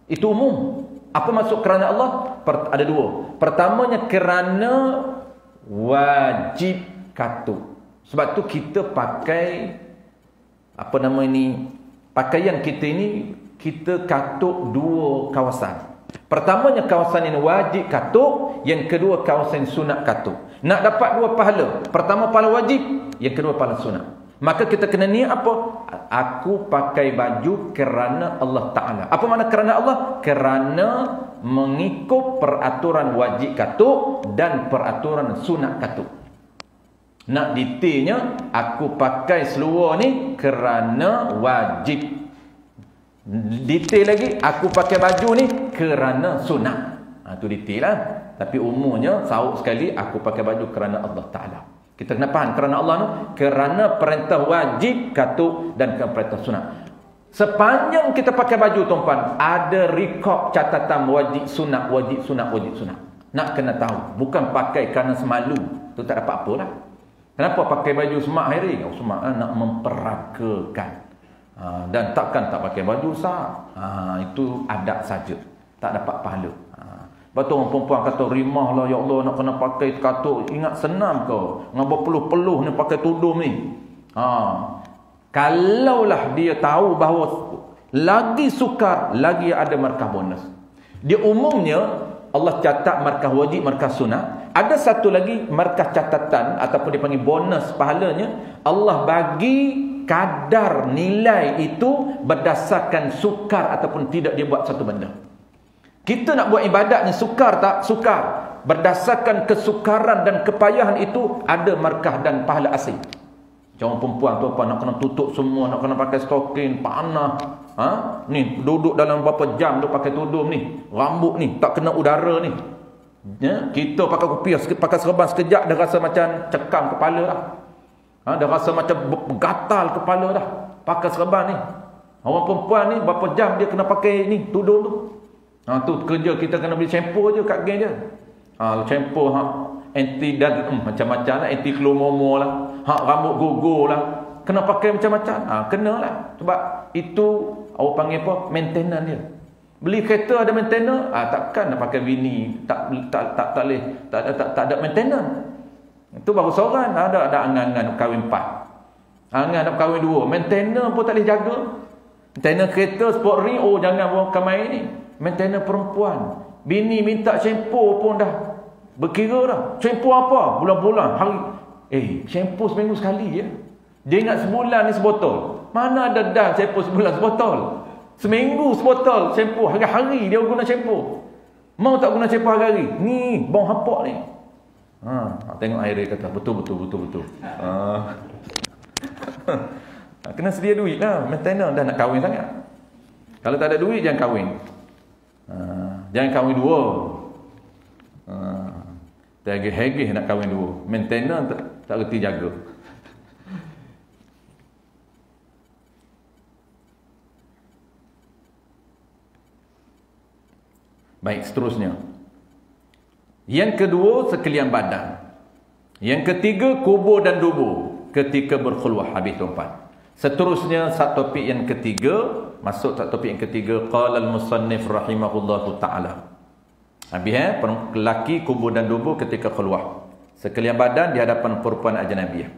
Itu umum. Apa maksud kerana Allah? Ada dua. Pertamanya kerana wajib katuk. Sebab tu kita pakai pakaian kita ini, kita katuk dua kawasan. Pertamanya kawasan ini wajib katuk, yang kedua kawasan sunat katuk. Nak dapat dua pahala. Pertama pahala wajib, yang kedua pahala sunat. Maka kita kena niat apa? Aku pakai baju kerana Allah Ta'ala. Apa makna kerana Allah? Kerana mengikut peraturan wajib katuk dan peraturan sunat katuk. Nak detailnya, aku pakai seluar ni kerana wajib. Detail lagi, aku pakai baju ni kerana sunat. Itu detail lah. Tapi umumnya, sahut sekali, aku pakai baju kerana Allah Ta'ala. Kita kena faham kerana Allah tu, kerana perintah wajib katuk dan perintah sunat. Sepanjang kita pakai baju tuan-puan, ada rekod catatan wajib sunat, wajib sunat, wajib sunat. Nak kena tahu, bukan pakai kerana semalu, tu tak dapat apa lah. Kenapa pakai baju semak hari? Semak nak memperagakan. Dan takkan tak pakai baju sah. Itu adat saja, tak dapat pahala. Lepas tu orang perempuan kata, rimah lah ya Allah nak kena pakai katuk. Ingat senam kau. Dengan berpeluh-peluh ni pakai tudung ni. Kalaulah dia tahu bahawa lagi sukar, lagi ada markah bonus. Dia umumnya, Allah catat markah wajib, markah sunat. Ada satu lagi markah catatan, ataupun dipanggil bonus pahalanya. Allah bagi kadar nilai itu berdasarkan sukar ataupun tidak dia buat satu benda. Kita nak buat ibadat ni sukar tak? Sukar. Berdasarkan kesukaran dan kepayahan itu, ada markah dan pahala asing. Jangan perempuan tu apa, nak kena tutup semua, nak kena pakai stokin, panah. Ni, duduk dalam berapa jam tu pakai tudung ni. Rambut ni, tak kena udara ni. Ya? Kita pakai kopiah, pakai serban sekejap, dah rasa macam cekam kepala dah. Dah rasa macam gatal kepala dah. Pakai serban ni. Orang perempuan ni, berapa jam dia kena pakai ni, tudung tu. Tu kerja kita kena beli shampoo je kat geng je. Shampoo anti dan macam-macam lah, anti klomomo lah, rambut gogor lah, kena pakai macam-macam. Kena lah. Sebab itu awak panggil apa? Maintenance dia. Beli kereta ada maintenance, takkan nak pakai bini tak boleh, tak ada maintenance. Itu baru seorang ada angan-angan kahwin 4. Angan nak kahwin 2, maintenance pun tak boleh jaga. Maintenance kereta sport ring, jangan buang kamai ni. Maintenance perempuan, bini minta shampoo pun dah berkira dah. Shampoo apa? Bulan-bulan, hari. Shampoo seminggu sekali ya. Dia ingat sebulan ni sebotol. Mana ada dah shampoo sebulan sebotol. Seminggu sebotol shampoo, hari-hari dia guna shampoo. Mau tak guna shampoo hari-hari? Ni, bau hapak ni. Tengok air dia kata, betul. Kena sedia duit lah. Maintenance dah nak kahwin sangat. Kalau tak ada duit, jangan kahwin. Jangan kahwin 2. Hegeh nak kahwin 2. Maintenance tak reti jaga. Baik, seterusnya. Yang kedua, sekalian badan. Yang ketiga, kubur dan dubur ketika berkhulwah. Habis tuan-tuan. Seterusnya, satu topik yang ketiga. Masuk satu topik yang ketiga. Qala al-musannif rahimahullahu ta'ala. Habis lelaki kubur dan dubur ketika khulwah. Sekalian badan di hadapan perempuan ajnabiyah.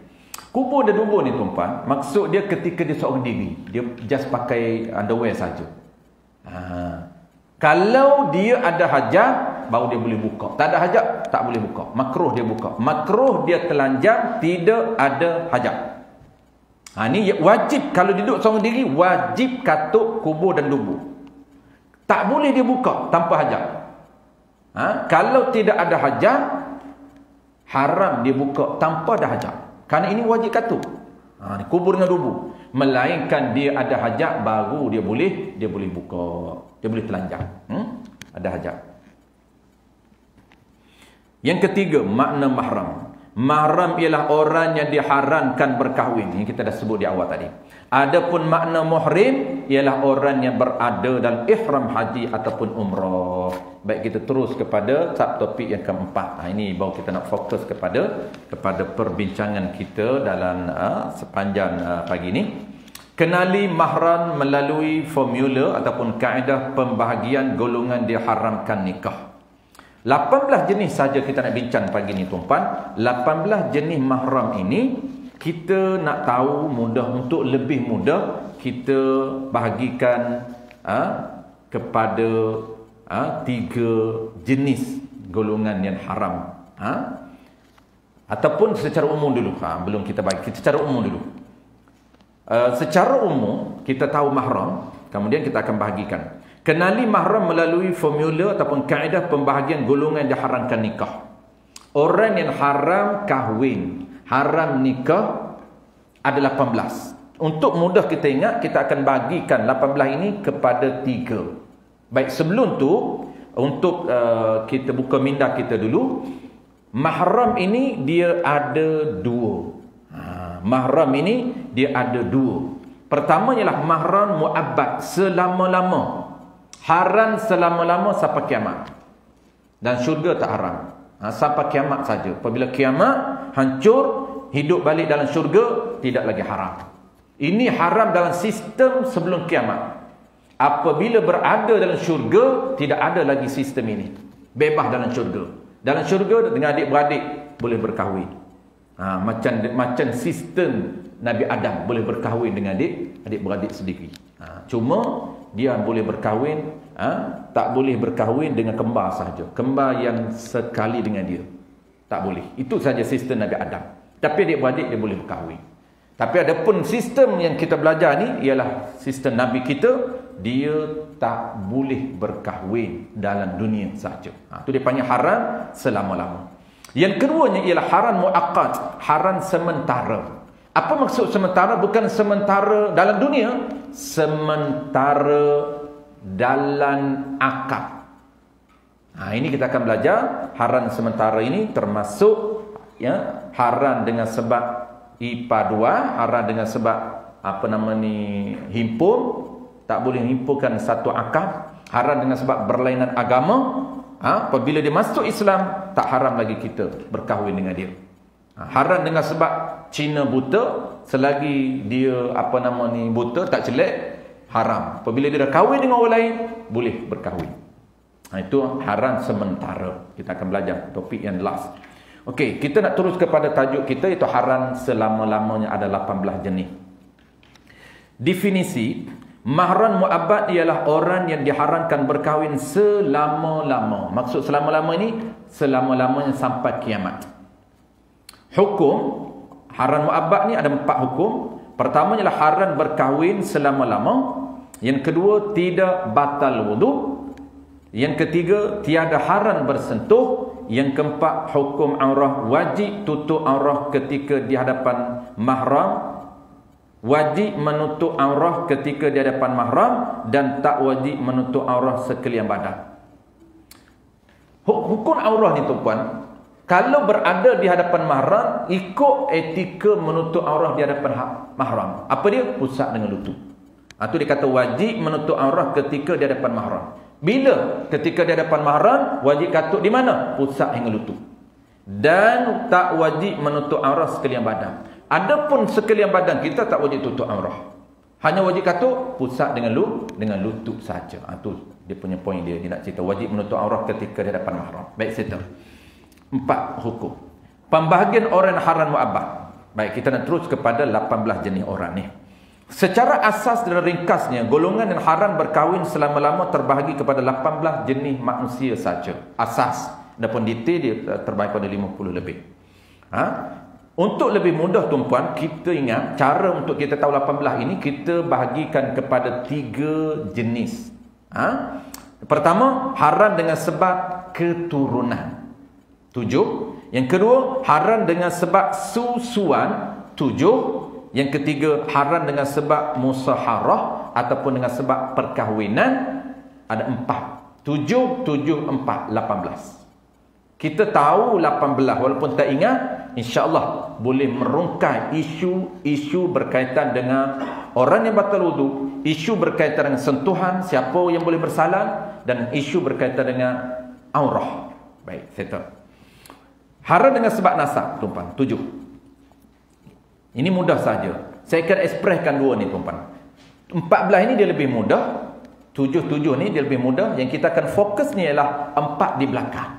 Kubur dan dubur ni tuan-tuan, maksud dia ketika dia seorang diri. Dia just pakai underwear saja. Kalau dia ada hajat, baru dia boleh buka. Tak ada hajat, tak boleh buka. Makruh dia buka. Makruh dia telanjang, tidak ada hajat. Ni wajib. Kalau duduk seorang diri, wajib katuk kubur dan dubur. Tak boleh dia buka tanpa hajat. Kalau tidak ada hajat, haram dia buka tanpa ada hajat. Kerana ini wajib katuk. Kubur dengan dubur. Melainkan dia ada hajat, baru dia boleh buka. Dia boleh telanjang. Ada hajat. Yang ketiga, makna mahram. Mahram ialah orang yang diharamkan berkahwin. Ini kita dah sebut di awal tadi. Adapun makna muhrim ialah orang yang berada dalam ihram haji ataupun umrah. Baik, kita terus kepada subtopik yang keempat. Ini baru kita nak fokus kepada perbincangan kita dalam sepanjang pagi ini. Kenali mahram melalui formula ataupun kaedah pembahagian golongan diharamkan nikah. 18 jenis saja kita nak bincang pagi ni tuan-tuan. 18 jenis mahram ini kita nak tahu untuk lebih mudah kita bahagikan kepada 3 jenis golongan yang haram. Ataupun secara umum dulu. Belum kita bagi, secara umum dulu. Secara umum kita tahu mahram, kemudian kita akan bahagikan. Kenali mahram melalui formula ataupun kaedah pembahagian golongan yang diharamkan nikah. Orang yang haram kahwin, haram nikah ada 18. Untuk mudah kita ingat, kita akan bagikan 18 ini kepada 3. Baik, sebelum tu untuk kita buka minda kita dulu. Mahram ini dia ada 2. Mahram ini dia ada 2. Pertama ialah mahram muabbad, selama-lama. Haram selama-lama sampai kiamat. Dan syurga tak haram. Sampai kiamat saja. Apabila kiamat hancur, hidup balik dalam syurga, tidak lagi haram. Ini haram dalam sistem sebelum kiamat. Apabila berada dalam syurga, tidak ada lagi sistem ini. Bebas dalam syurga. Dalam syurga dengan adik-beradik boleh berkahwin. Macam sistem Nabi Adam boleh berkahwin dengan adik-beradik sendiri. Cuma dia boleh berkahwin, tak boleh berkahwin dengan kembar sahaja. Kembar yang sekali dengan dia, tak boleh. Itu saja sistem Nabi Adam. Tapi adik-beradik dia boleh berkahwin. Tapi ada pun sistem yang kita belajar ni ialah sistem Nabi kita, dia tak boleh berkahwin dalam dunia sahaja. Itu dia panggil haram selama-lama. Yang keduanya ialah haram muaqqat, haram sementara. Apa maksud sementara? Bukan sementara dalam dunia, sementara dalam akad. Ini kita akan belajar. Haram sementara ini termasuk haram dengan sebab IPA 2, haram dengan sebab himpun, tak boleh himpunkan satu akad. Haram dengan sebab berlainan agama. Apabila dia masuk Islam, tak haram lagi kita berkahwin dengan dia. Haram dengan sebab Cina buta, selagi dia buta, tak celak, haram. Apabila dia dah kahwin dengan orang lain, boleh berkahwin. Itu haram sementara. Kita akan belajar topik yang last. Okey, kita nak terus kepada tajuk kita, iaitu haram selama-lamanya, ada 18 jenis. Definisi mahram muabbad ialah orang yang diharamkan berkahwin selama-lama. Maksud selama-lama ini, selama-lamanya sampai kiamat. Hukum haram muabbad ni ada 4 hukum. Pertama ialah haram berkahwin selama-lama. Yang kedua, tidak batal wudu. Yang ketiga, tiada haram bersentuh. Yang keempat, hukum aurah, wajib tutup aurah ketika di hadapan mahram. Wajib menutup aurah ketika di hadapan mahram, dan tak wajib menutup aurah sekalian badan. Hukum aurah ni tuan-puan, kalau berada di hadapan mahram, ikut etika menutup aurah di hadapan mahram. Apa dia? Pusat dengan lutut. Itu dia kata wajib menutup aurah ketika di hadapan mahram. Bila? Ketika di hadapan mahram, wajib katuk di mana? Pusat hingga lutut. Dan tak wajib menutup aurah sekalian badan. Adapun sekalian badan kita tak wajib tutup aurah. Hanya wajib katuk pusat dengan lutut saja. Itu dia punya poin dia. Dia nak cerita wajib menutup aurah ketika di hadapan mahram. Baik, settle. 4 hukum. Pembahagian orang haram muabbad. Baik, kita nak terus kepada 18 jenis orang ni. Secara asas dan ringkasnya, golongan yang haram berkahwin selama-lama terbahagi kepada 18 jenis manusia saja. Asas. Adapun detail dia terbahagi pada 50 lebih. Untuk lebih mudah tuan-puan, kita ingat cara untuk kita tahu 18 ini, kita bahagikan kepada 3 jenis. Pertama, haram dengan sebab keturunan. 7. Yang kedua, haram dengan sebab susuan. 7. Yang ketiga, haram dengan sebab musaharah ataupun dengan sebab perkahwinan. Ada 4. 7, 7, 4, 18. Kita tahu 18 walaupun tak ingat, insya-Allah boleh merungkai isu berkaitan dengan orang yang batal wudu, isu berkaitan dengan sentuhan, siapa yang boleh bersalam, dan isu berkaitan dengan aurah. Baik, settle. Haram dengan sebab nasab, tuan-tuan. 7. Ini mudah saja. Saya akan ekspreskan dua ni, tuan-tuan. 14 ini dia lebih mudah. 7 ni dia lebih mudah. Yang kita akan fokus ni ialah 4 di belakang.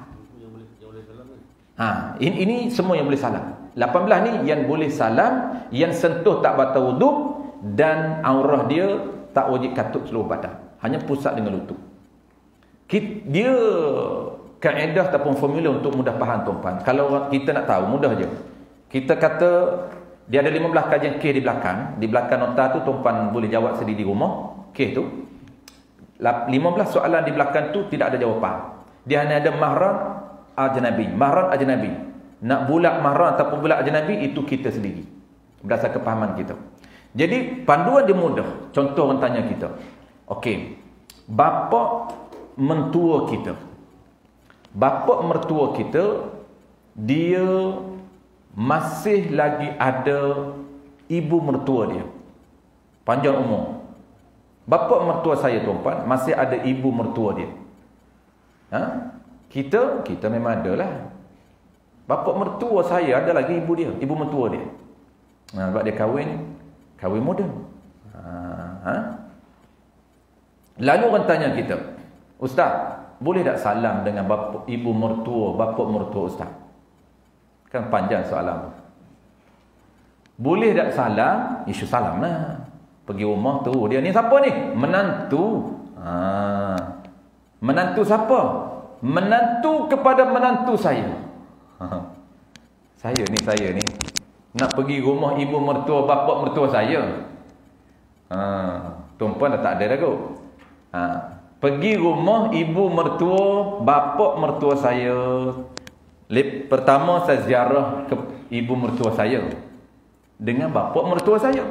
Ini semua yang boleh salam. 18 ni yang boleh salam, yang sentuh tak batal wuduk, dan aurah dia tak wajib katut seluruh badan, hanya pusat dengan lutut. Dia kaedah ataupun formula untuk mudah faham, tuan-tuan. Kalau kita nak tahu, mudah je. Kita kata dia ada 15 kajian kes di belakang. Di belakang nota tu tuan-tuan boleh jawab sendiri di rumah. Kes tu 15 soalan di belakang tu tidak ada jawapan. Dia hanya ada mahram ajnabi, mahram ajnabi. Nak bulat mahram ataupun bulat ajnabi, itu kita sendiri berdasarkan kepahaman kita. Jadi panduan dia mudah. Contoh orang tanya kita, okey, bapa mentua kita, bapa mertua kita, dia masih lagi ada ibu mertua dia, panjang umur. Bapa mertua saya, tuan-tuan, masih ada ibu mertua dia. Kita memang ada lah. Bapa mertua saya ada lagi ibu dia, ibu mertua dia. Sebab dia kahwin muda. Lalu orang tanya kita, Ustaz, boleh tak salam dengan ibu mertua, bapa mertua Ustaz? Kan panjang soalan. Boleh tak salam? Isu salam lah. Pergi rumah tu, dia ni siapa ni? Menantu. Menantu siapa? Menantu kepada menantu saya. Saya ni nak pergi rumah ibu mertua, bapa mertua saya. Tuan-puan dah tak ada dah kot. Pergi rumah ibu mertua, bapa mertua saya. Pertama saya ziarah ke ibu mertua saya dengan bapa mertua saya.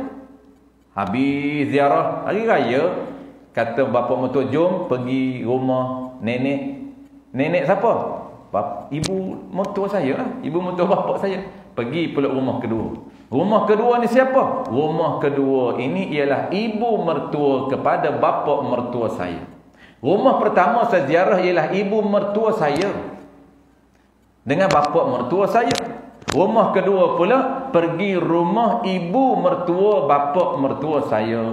Habis ziarah hari raya, kata bapa mertua, jom pergi rumah nenek. Nenek siapa? Ibu mertua saya lah, ibu mertua bapa saya. Pergi pula rumah kedua. Rumah kedua ni siapa? Rumah kedua ini ialah ibu mertua kepada bapa mertua saya. Rumah pertama saya ziarah ialah ibu mertua saya dengan bapa mertua saya. Rumah kedua pula pergi rumah ibu mertua bapa mertua saya.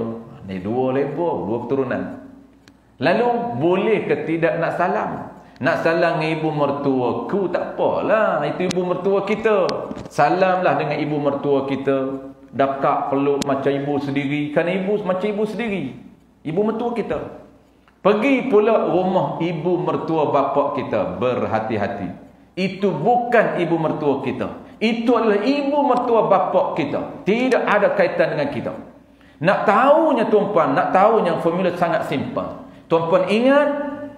Ni dua level, dua keturunan. Lalu boleh ke tidak nak salam? Nak salam dengan ibu mertua ku, tak apalah, itu ibu mertua kita. Salamlah dengan ibu mertua kita. Dakak peluk macam ibu sendiri. Kan ibu macam ibu sendiri, ibu mertua kita. Pergi pula rumah ibu mertua bapa kita. Berhati-hati, itu bukan ibu mertua kita, itu adalah ibu mertua bapa kita. Tidak ada kaitan dengan kita. Nak tahunya, tuan-puan, nak tahunya formula sangat simple. Tuan-puan ingat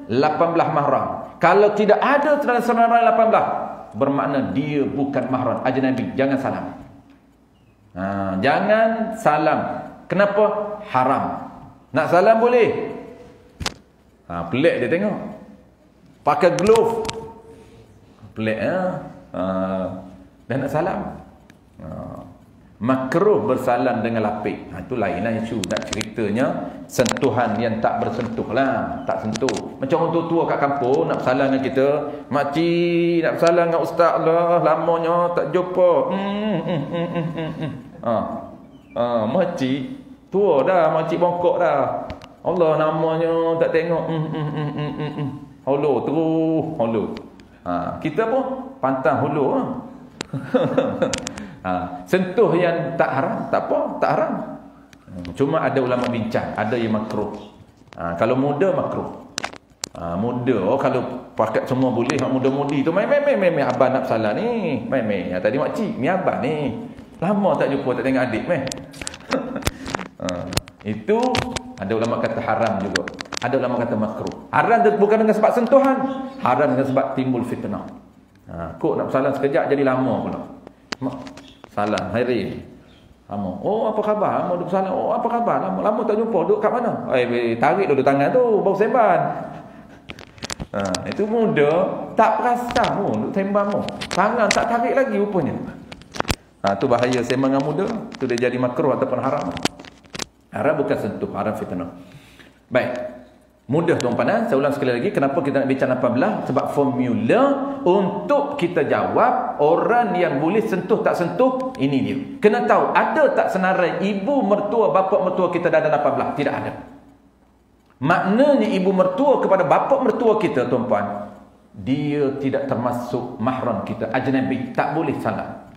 18 mahram. Kalau tidak ada saudara-saudara 18, bermakna dia bukan mahram ajnabi. Jangan salam. Jangan salam. Kenapa? Haram. Nak salam boleh. Pelik dia tengok. Pakai glove. Pelik dan nak salam. Makruh bersalam dengan lapik. Itu lainlah isu. Nak ceritanya sentuhan yang tak bersentuh lah. Tak sentuh. Macam orang tua-tua kat kampung nak bersalam dengan kita. Makcik nak bersalam dengan ustaz lah. Lamanya tak jumpa. Makcik tua dah. Makcik bongkok dah. Allah, namanya tak tengok. Holo terus. Holo. Kita pun pantang holo. Sentuh yang tak haram, tak apa, tak haram. Cuma ada ulama bincang, ada yang makruh. Kalau muda makruh. Muda, kalau pakat semua boleh. Hak muda-mudi tu main abang nak salah ni. Main. Tadi makcik, ni abang ni. Lama tak jumpa, tak tengok adik meh. Itu ada ulama kata haram juga. Ada ulama kata makruh. Haram bukan dengan sebab sentuhan, haram dengan sebab timbul fitnah. Kok nak salah sekejap jadi lama pula. Salam hari lama. Oh, apa khabar? Lama duduk salam. Oh, apa khabar? Lama tak jumpa. Duduk kat mana? Tarik dulu tangan tu, bau seban. Itu muda, tak perasan pun duk sembang pun. Tangan tak tarik lagi rupanya. Tu bahaya sembang dengan muda. Tu dia jadi makruh ataupun haram. Haram bukan sentuh, haram fitnah. Baik. Mudah tuan-tuan, saya ulang sekali lagi, kenapa kita nak bincang 18? Sebab formula untuk kita jawab orang yang boleh sentuh tak sentuh, ini dia. Kena tahu, ada tak senarai ibu mertua, bapa mertua kita dah ada 18? Tidak ada. Maknanya ibu mertua kepada bapa mertua kita, tuan-tuan, dia tidak termasuk mahram kita, ajnabi, tak boleh salah.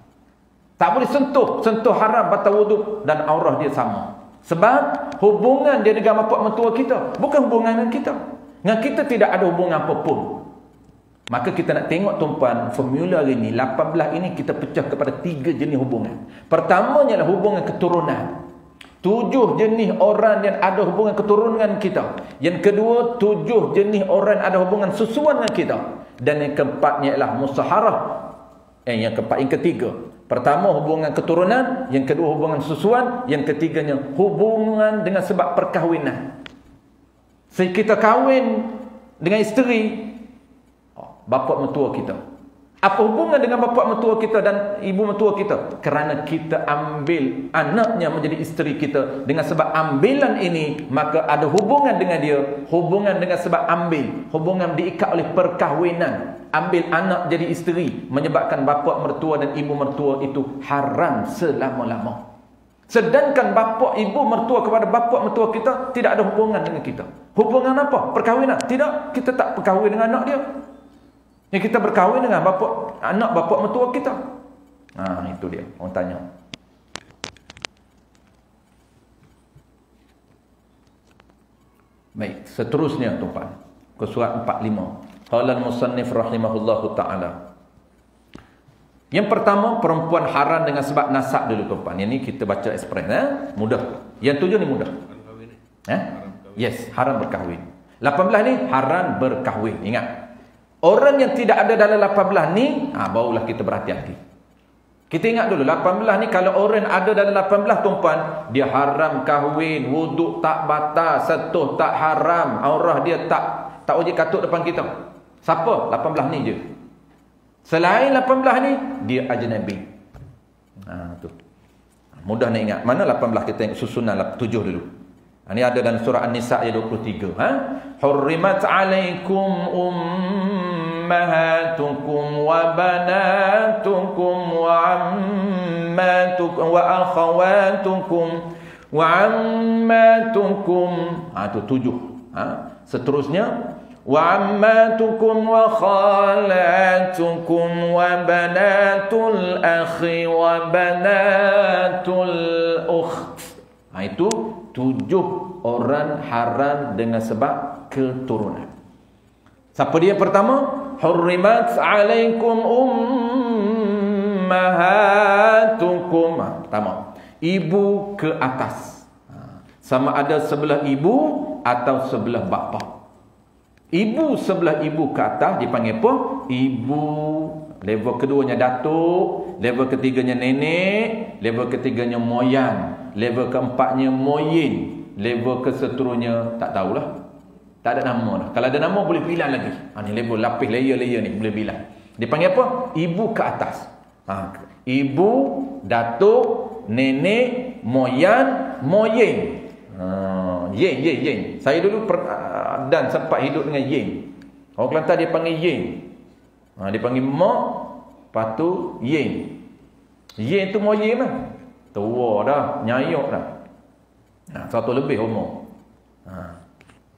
Tak boleh sentuh, sentuh haram, batal wuduk dan aurah dia sama. Sebab hubungan dia dengan bapa mertua kita bukan hubungan dengan kita. Dengan kita tidak ada hubungan apapun. Maka kita nak tengok tuan-tuan, formula hari ni 18 ini kita pecah kepada 3 jenis hubungan. Pertamanya adalah hubungan keturunan. 7 jenis orang yang ada hubungan keturunan kita. Yang kedua, 7 jenis orang ada hubungan susuan dengan kita. Dan yang keempatnya ialah musaharah. Yang ketiga, pertama hubungan keturunan, yang kedua hubungan susuan, yang ketiganya hubungan dengan sebab perkahwinan. Kita kahwin dengan isteri bapa mertua kita. Apa hubungan dengan bapa mertua kita dan ibu mertua kita? Kerana kita ambil anaknya menjadi isteri kita. Dengan sebab ambilan ini, maka ada hubungan dengan dia. Hubungan dengan sebab ambil. Hubungan diikat oleh perkahwinan. Ambil anak jadi isteri, menyebabkan bapa mertua dan ibu mertua itu haram selama-lama. Sedangkan bapa ibu mertua kepada bapa mertua kita tidak ada hubungan dengan kita. Hubungan apa? Perkahwinan? Tidak, kita tak berkahwin dengan anak dia. Yang kita berkahwin dengan anak bapa mertua kita. Itu dia. Orang tanya. Baik, seterusnya tuan-tuan. Ke surat 45. Qala al-musannif rahimahullahu ta'ala. Yang pertama, perempuan haram dengan sebab nasab dulu tuan-tuan. Yang ni kita baca ekspres. Mudah. Yang 7 ni mudah. Yes, haram berkahwin. 18 ni haram berkahwin. Ingat. Orang yang tidak ada dalam 18 ni, barulah kita berhati-hati. Kita ingat dulu, 18 ni kalau orang ada dalam 18 tuan-tuan, dia haram kahwin, wuduk tak batal, sentuh tak haram, aurah dia tak wajib katuk depan kita. Siapa? 18 ni je. Selain 18 ni, dia ajnabi. Tu. Mudah nak ingat. Mana 18? Kita tengok susunan 7 dulu. Ini ada dalam surah An-Nisa ayat 23. Hurrimat alaikum ummahatukum wa banatukum wa ammatukum wa akhawatukum wa ammatukum. Itu 7. Seterusnya wa ammatukum wa khalatukum wa banatul akhi wa banatul ukht. Itu 7 orang haram dengan sebab keturunan. Siapa dia pertama? Hurrimat alaikum ummahatukum. Pertama, ibu ke atas. Sama ada sebelah ibu atau sebelah bapa. Ibu sebelah ibu ke atas dipanggil apa? Ibu. Level keduanya datuk, level ketiganya nenek, level ketiganya moyang, level keempatnya moyin, level keseterusnya tak tahulah. Tak ada nama dah. Kalau ada nama boleh pilih lagi. Ni level lapis layer-layer ni boleh pilih. Dipanggil apa? Ibu ke atas. Ibu, datuk, nenek, moyang, moyin. Yin. Saya dulu dan sempat hidup dengan yin. Orang Kelantan dia panggil yin. Dia panggil mak, lepas tu yin. Yin tu moyin lah. Tua dah, nyayuk dah. 100 lebih umur.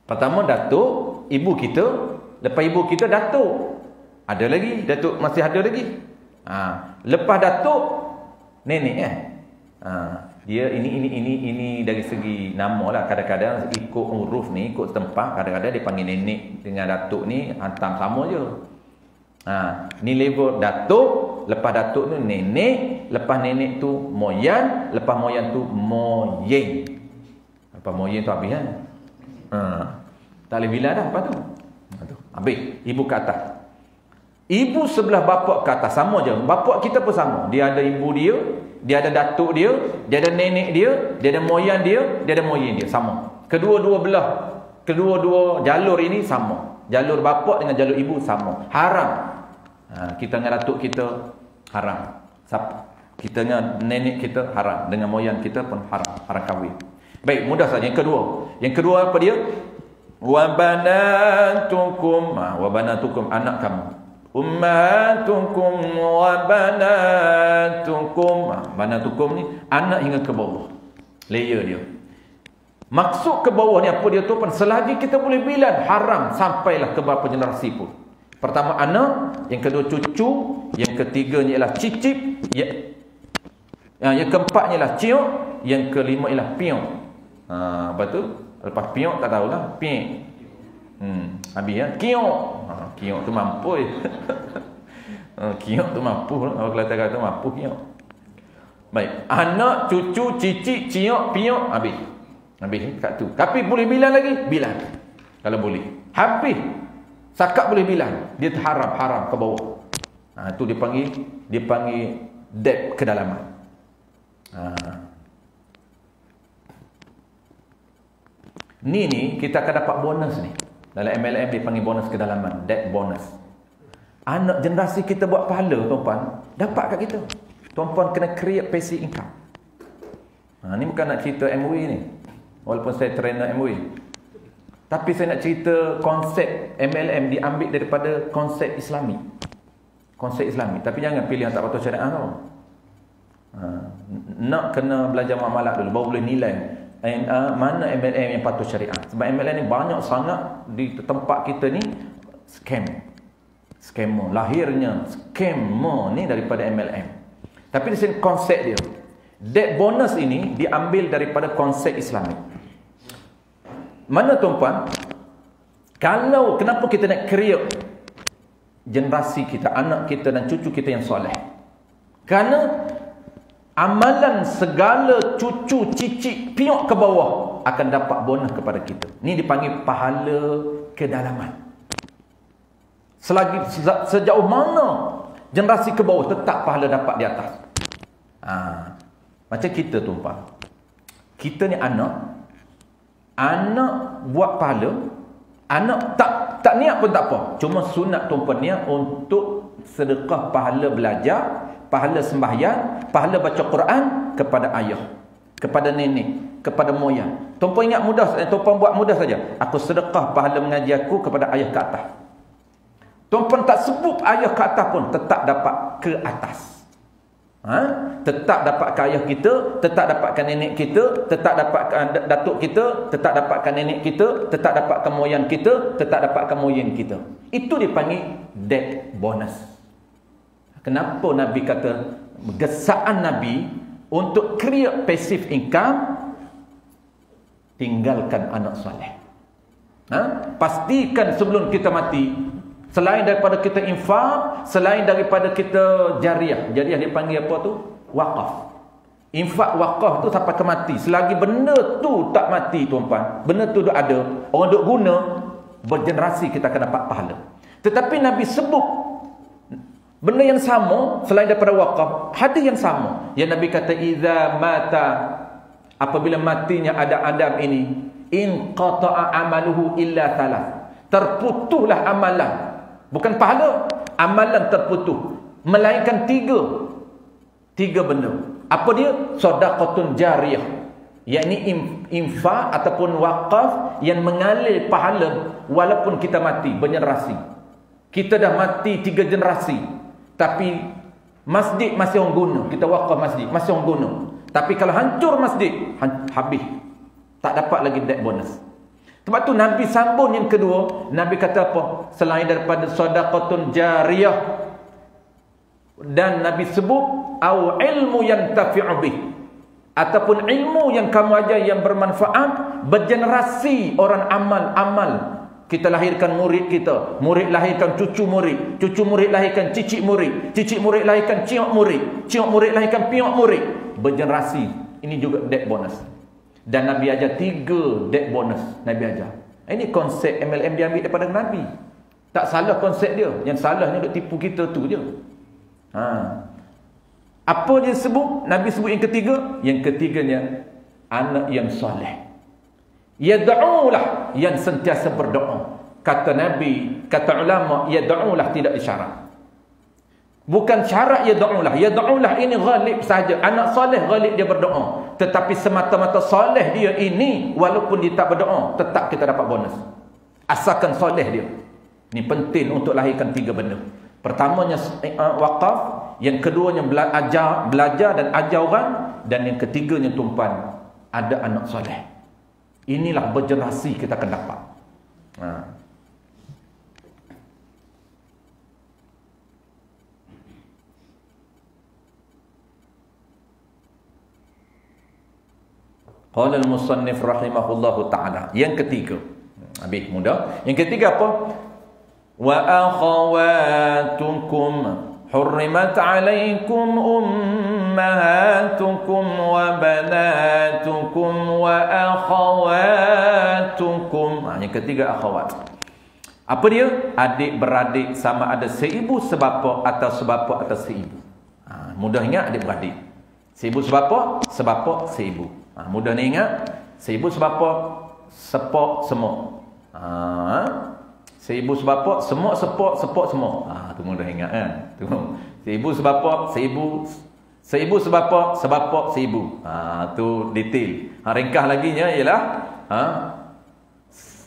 Pertama datuk, ibu kita. Lepas ibu kita datuk. Ada lagi, datuk masih ada lagi. Lepas datuk, nenek dia ini dari segi nama lah. Kadang-kadang ikut huruf ni, ikut tempat. Kadang-kadang dia panggil nenek dengan datuk ni hantam sama je. Ni level datuk. Lepas datuk tu nenek. Lepas nenek tu moyang. Lepas moyang tu moyeng. Lepas moyeng tu habis kan. Tak boleh bilang dah lepas tu. Habis. Ibu ke atas. Ibu sebelah bapa ke atas. Sama je. Bapa kita pun sama. Dia ada ibu dia. Dia ada datuk dia. Dia ada nenek dia. Dia ada moyang dia. Dia ada moyeng dia. Sama. Kedua-dua jalur ini sama. Jalur bapa dengan jalur ibu sama. Haram. Kita dengan datuk kita haram. Kita dengan nenek kita haram. Dengan moyang kita pun haram. Haram kahwin. Baik, mudah saja. Yang kedua apa dia? Wa banatukum. Wa banatukum, anak kamu. Ummatukum wa banatukum. Banatukum ni anak hingga ke bawah. Layer dia. Maksud ke bawah ni apa dia tu? Selagi kita boleh bilang haram sampailah ke berapa generasi pun. Pertama anak, yang kedua cucu, yang ketiganya ialah cicip, yang keempatnya ialah ciok, yang kelima ialah piok. Apa tu? Lepas piok tak tahulah, piek. Habis ya, kiok. Kiok tu mampu. Kiok tu mampu, orang Kelantan kata mampu kiok. Baik, anak, cucu, cicit, ciok, piok, habis. Habis kat tu. Tapi boleh bilang lagi? Bilang. Kalau boleh. Habis. Sakat boleh bilang. Dia haram ke bawah. Itu dipanggil debt kedalaman. Ni kita akan dapat bonus ni. Dalam MLM dipanggil bonus kedalaman, debt bonus. Anak generasi kita buat pahala, tuan-puan, dapat kat kita. Tuan-puan kena create passive income. Ni bukan nak cerita MOE ni. Walaupun saya trainer MOE. Tapi saya nak cerita konsep MLM diambil daripada konsep Islami. Konsep Islami. Tapi jangan pilih yang tak patut syariah tau. Nak kena belajar muamalah dulu, baru boleh nilai mana MLM yang patut syariah. Sebab MLM ni banyak sangat di tempat kita ni scammer. Lahirnya scammer ni daripada MLM. Tapi di sini konsep dia. Debt bonus ini diambil daripada konsep Islami. Mana tuan-puan? Kalau kenapa kita nak create generasi kita, anak kita dan cucu kita yang soleh? Kerana amalan segala cucu, cicit, piok ke bawah akan dapat bonus kepada kita. Ini dipanggil pahala kedalaman. Sejauh mana generasi ke bawah tetap pahala dapat di atas. Macam kita tuan-puan. Kita ni anak buat pahala, anak tak niat pun tak apa. Cuma sunat tuan-puan niat untuk sedekah pahala belajar, pahala sembahyang, pahala baca Quran kepada ayah, kepada nenek, kepada moyang. Tuan-puan ingat mudah, tuan-puan buat mudah saja. Aku sedekah pahala mengaji aku kepada ayah ke atas. Tuan-puan tak sebut ayah ke atas pun tetap dapat ke atas. Tetap dapatkan ayah kita, tetap dapatkan nenek kita, tetap dapatkan datuk kita, tetap dapatkan nenek kita, tetap dapatkan moyang kita, tetap dapatkan moyang kita. Itu dipanggil debt bonus. Kenapa Nabi kata gesaan Nabi untuk create passive income? Tinggalkan anak soleh. Pastikan sebelum kita mati, selain daripada kita infak, selain daripada kita jariah. Jariah dipanggil apa tu? Waqaf. Infak waqaf tu sampai ke mati. Selagi benda tu tak mati tuan-puan, benda tu ada, orang duk guna, bergenerasi kita akan dapat pahala. Tetapi Nabi sebut benda yang sama selain daripada waqaf, hadis yang sama. Yang Nabi kata iza mata, apabila matinya Adam ini, in qata'a amaluhu illa thalath. Terputuslah amalan. Bukan pahala, amalan terputus. Melainkan tiga benda. Apa dia? Sedekahun jariyah. Yakni infak ataupun wakaf yang mengalir pahala walaupun kita mati bergenerasi. Kita dah mati 3 generasi, tapi masjid masih orang guna. Kita wakaf masjid, masih orang guna. Tapi kalau hancur masjid, habis. Tak dapat lagi debt bonus. Sebab tu Nabi sambung yang kedua, Nabi kata apa? Selain daripada sedekahun jariyah, dan Nabi sebut au ilmu yantafi'u bih, ataupun ilmu yang kamu ajar yang bermanfaat, bergenerasi orang amal. Kita lahirkan murid kita, murid lahirkan cucu murid lahirkan cicit murid lahirkan ciok murid lahirkan piok murid, bergenerasi. Ini juga debt bonus. Dan Nabi ajar 3 debt bonus. Nabi ajar. Ini konsep MLM diambil daripada Nabi. Tak salah konsep dia. Yang salahnya duk tipu kita tu je. Apa dia sebut? Nabi sebut yang ketiga. Yang ketiganya, anak yang soleh. Yad'ulah, yang sentiasa berdoa. kata Nabi, kata ulama, yad'ulah tidak disyarat. Bukan syarat yad'ulah. Yad'ulah ini ghalib saja. Anak soleh ghalib dia berdoa. Tetapi semata-mata soleh dia ini, walaupun dia tak berdoa, tetap kita dapat bonus. Asalkan soleh dia. Ini penting untuk lahirkan 3 benda. Pertamanya wakaf, yang keduanya belajar dan ajar orang, dan yang ketiganya tumpan ada anak soleh. Inilah bergenerasi kita akan dapat. Qala al-musannif rahimahullahu ta'ala. Yang ketiga. Habis mudah. Yang ketiga apa? Wa akhawatukum hurrimat alaikum ummahatukum wa banatukum wa akhawatukum. Yang ketiga akhawat. Apa dia? Adik-beradik sama ada seibu sebapa atau sebapa atau seibu. Mudah ingat adik-beradik. Seibu sebapa, sebapa seibu. Mudah ni ingat. Seibu sebapa, sepok semua. Seibu sebapa, semua sepok, sepok semua. Tu mudah ingat kan. Tu. Seibu sebapa, seibu sebapa, sebapa seibu. Tu detail. Ringkas laginya ialah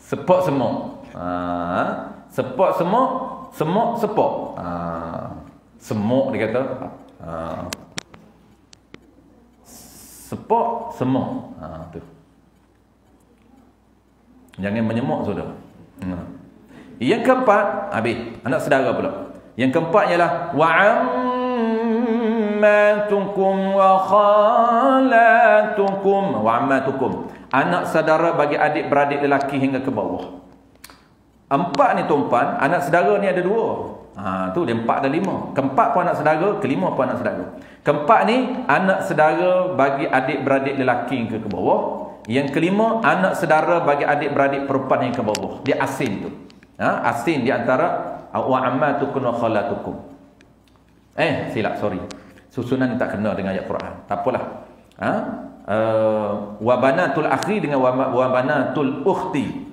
sepok semua. Sepok semua, semua sepok. Semuk dia kata. Sepok semua. Tu. Jangan menyemuk saudara. Yang keempat, habis anak saudara pula. Yang keempat ialah wa ammatukum wa khalatukum. Wa ammatukum, anak saudara bagi adik-beradik lelaki hingga ke bawah. 4 ni tumpan, anak saudara ni ada 2. Tu dia 4 dan 5. Keempat pun anak saudara, kelima pun anak saudara. Keempat ni anak saudara bagi adik-beradik lelaki ke bawah. Yang kelima anak saudara bagi adik-beradik perempuan yang ke bawah. Dia asin tu. Asin di antara wa ammatukum wa khalatukum. Silap, sorry. Susunan ni tak kena dengan ayat Quran. Tak apalah. Wa banatul akhi dengan wa banatul ukhti.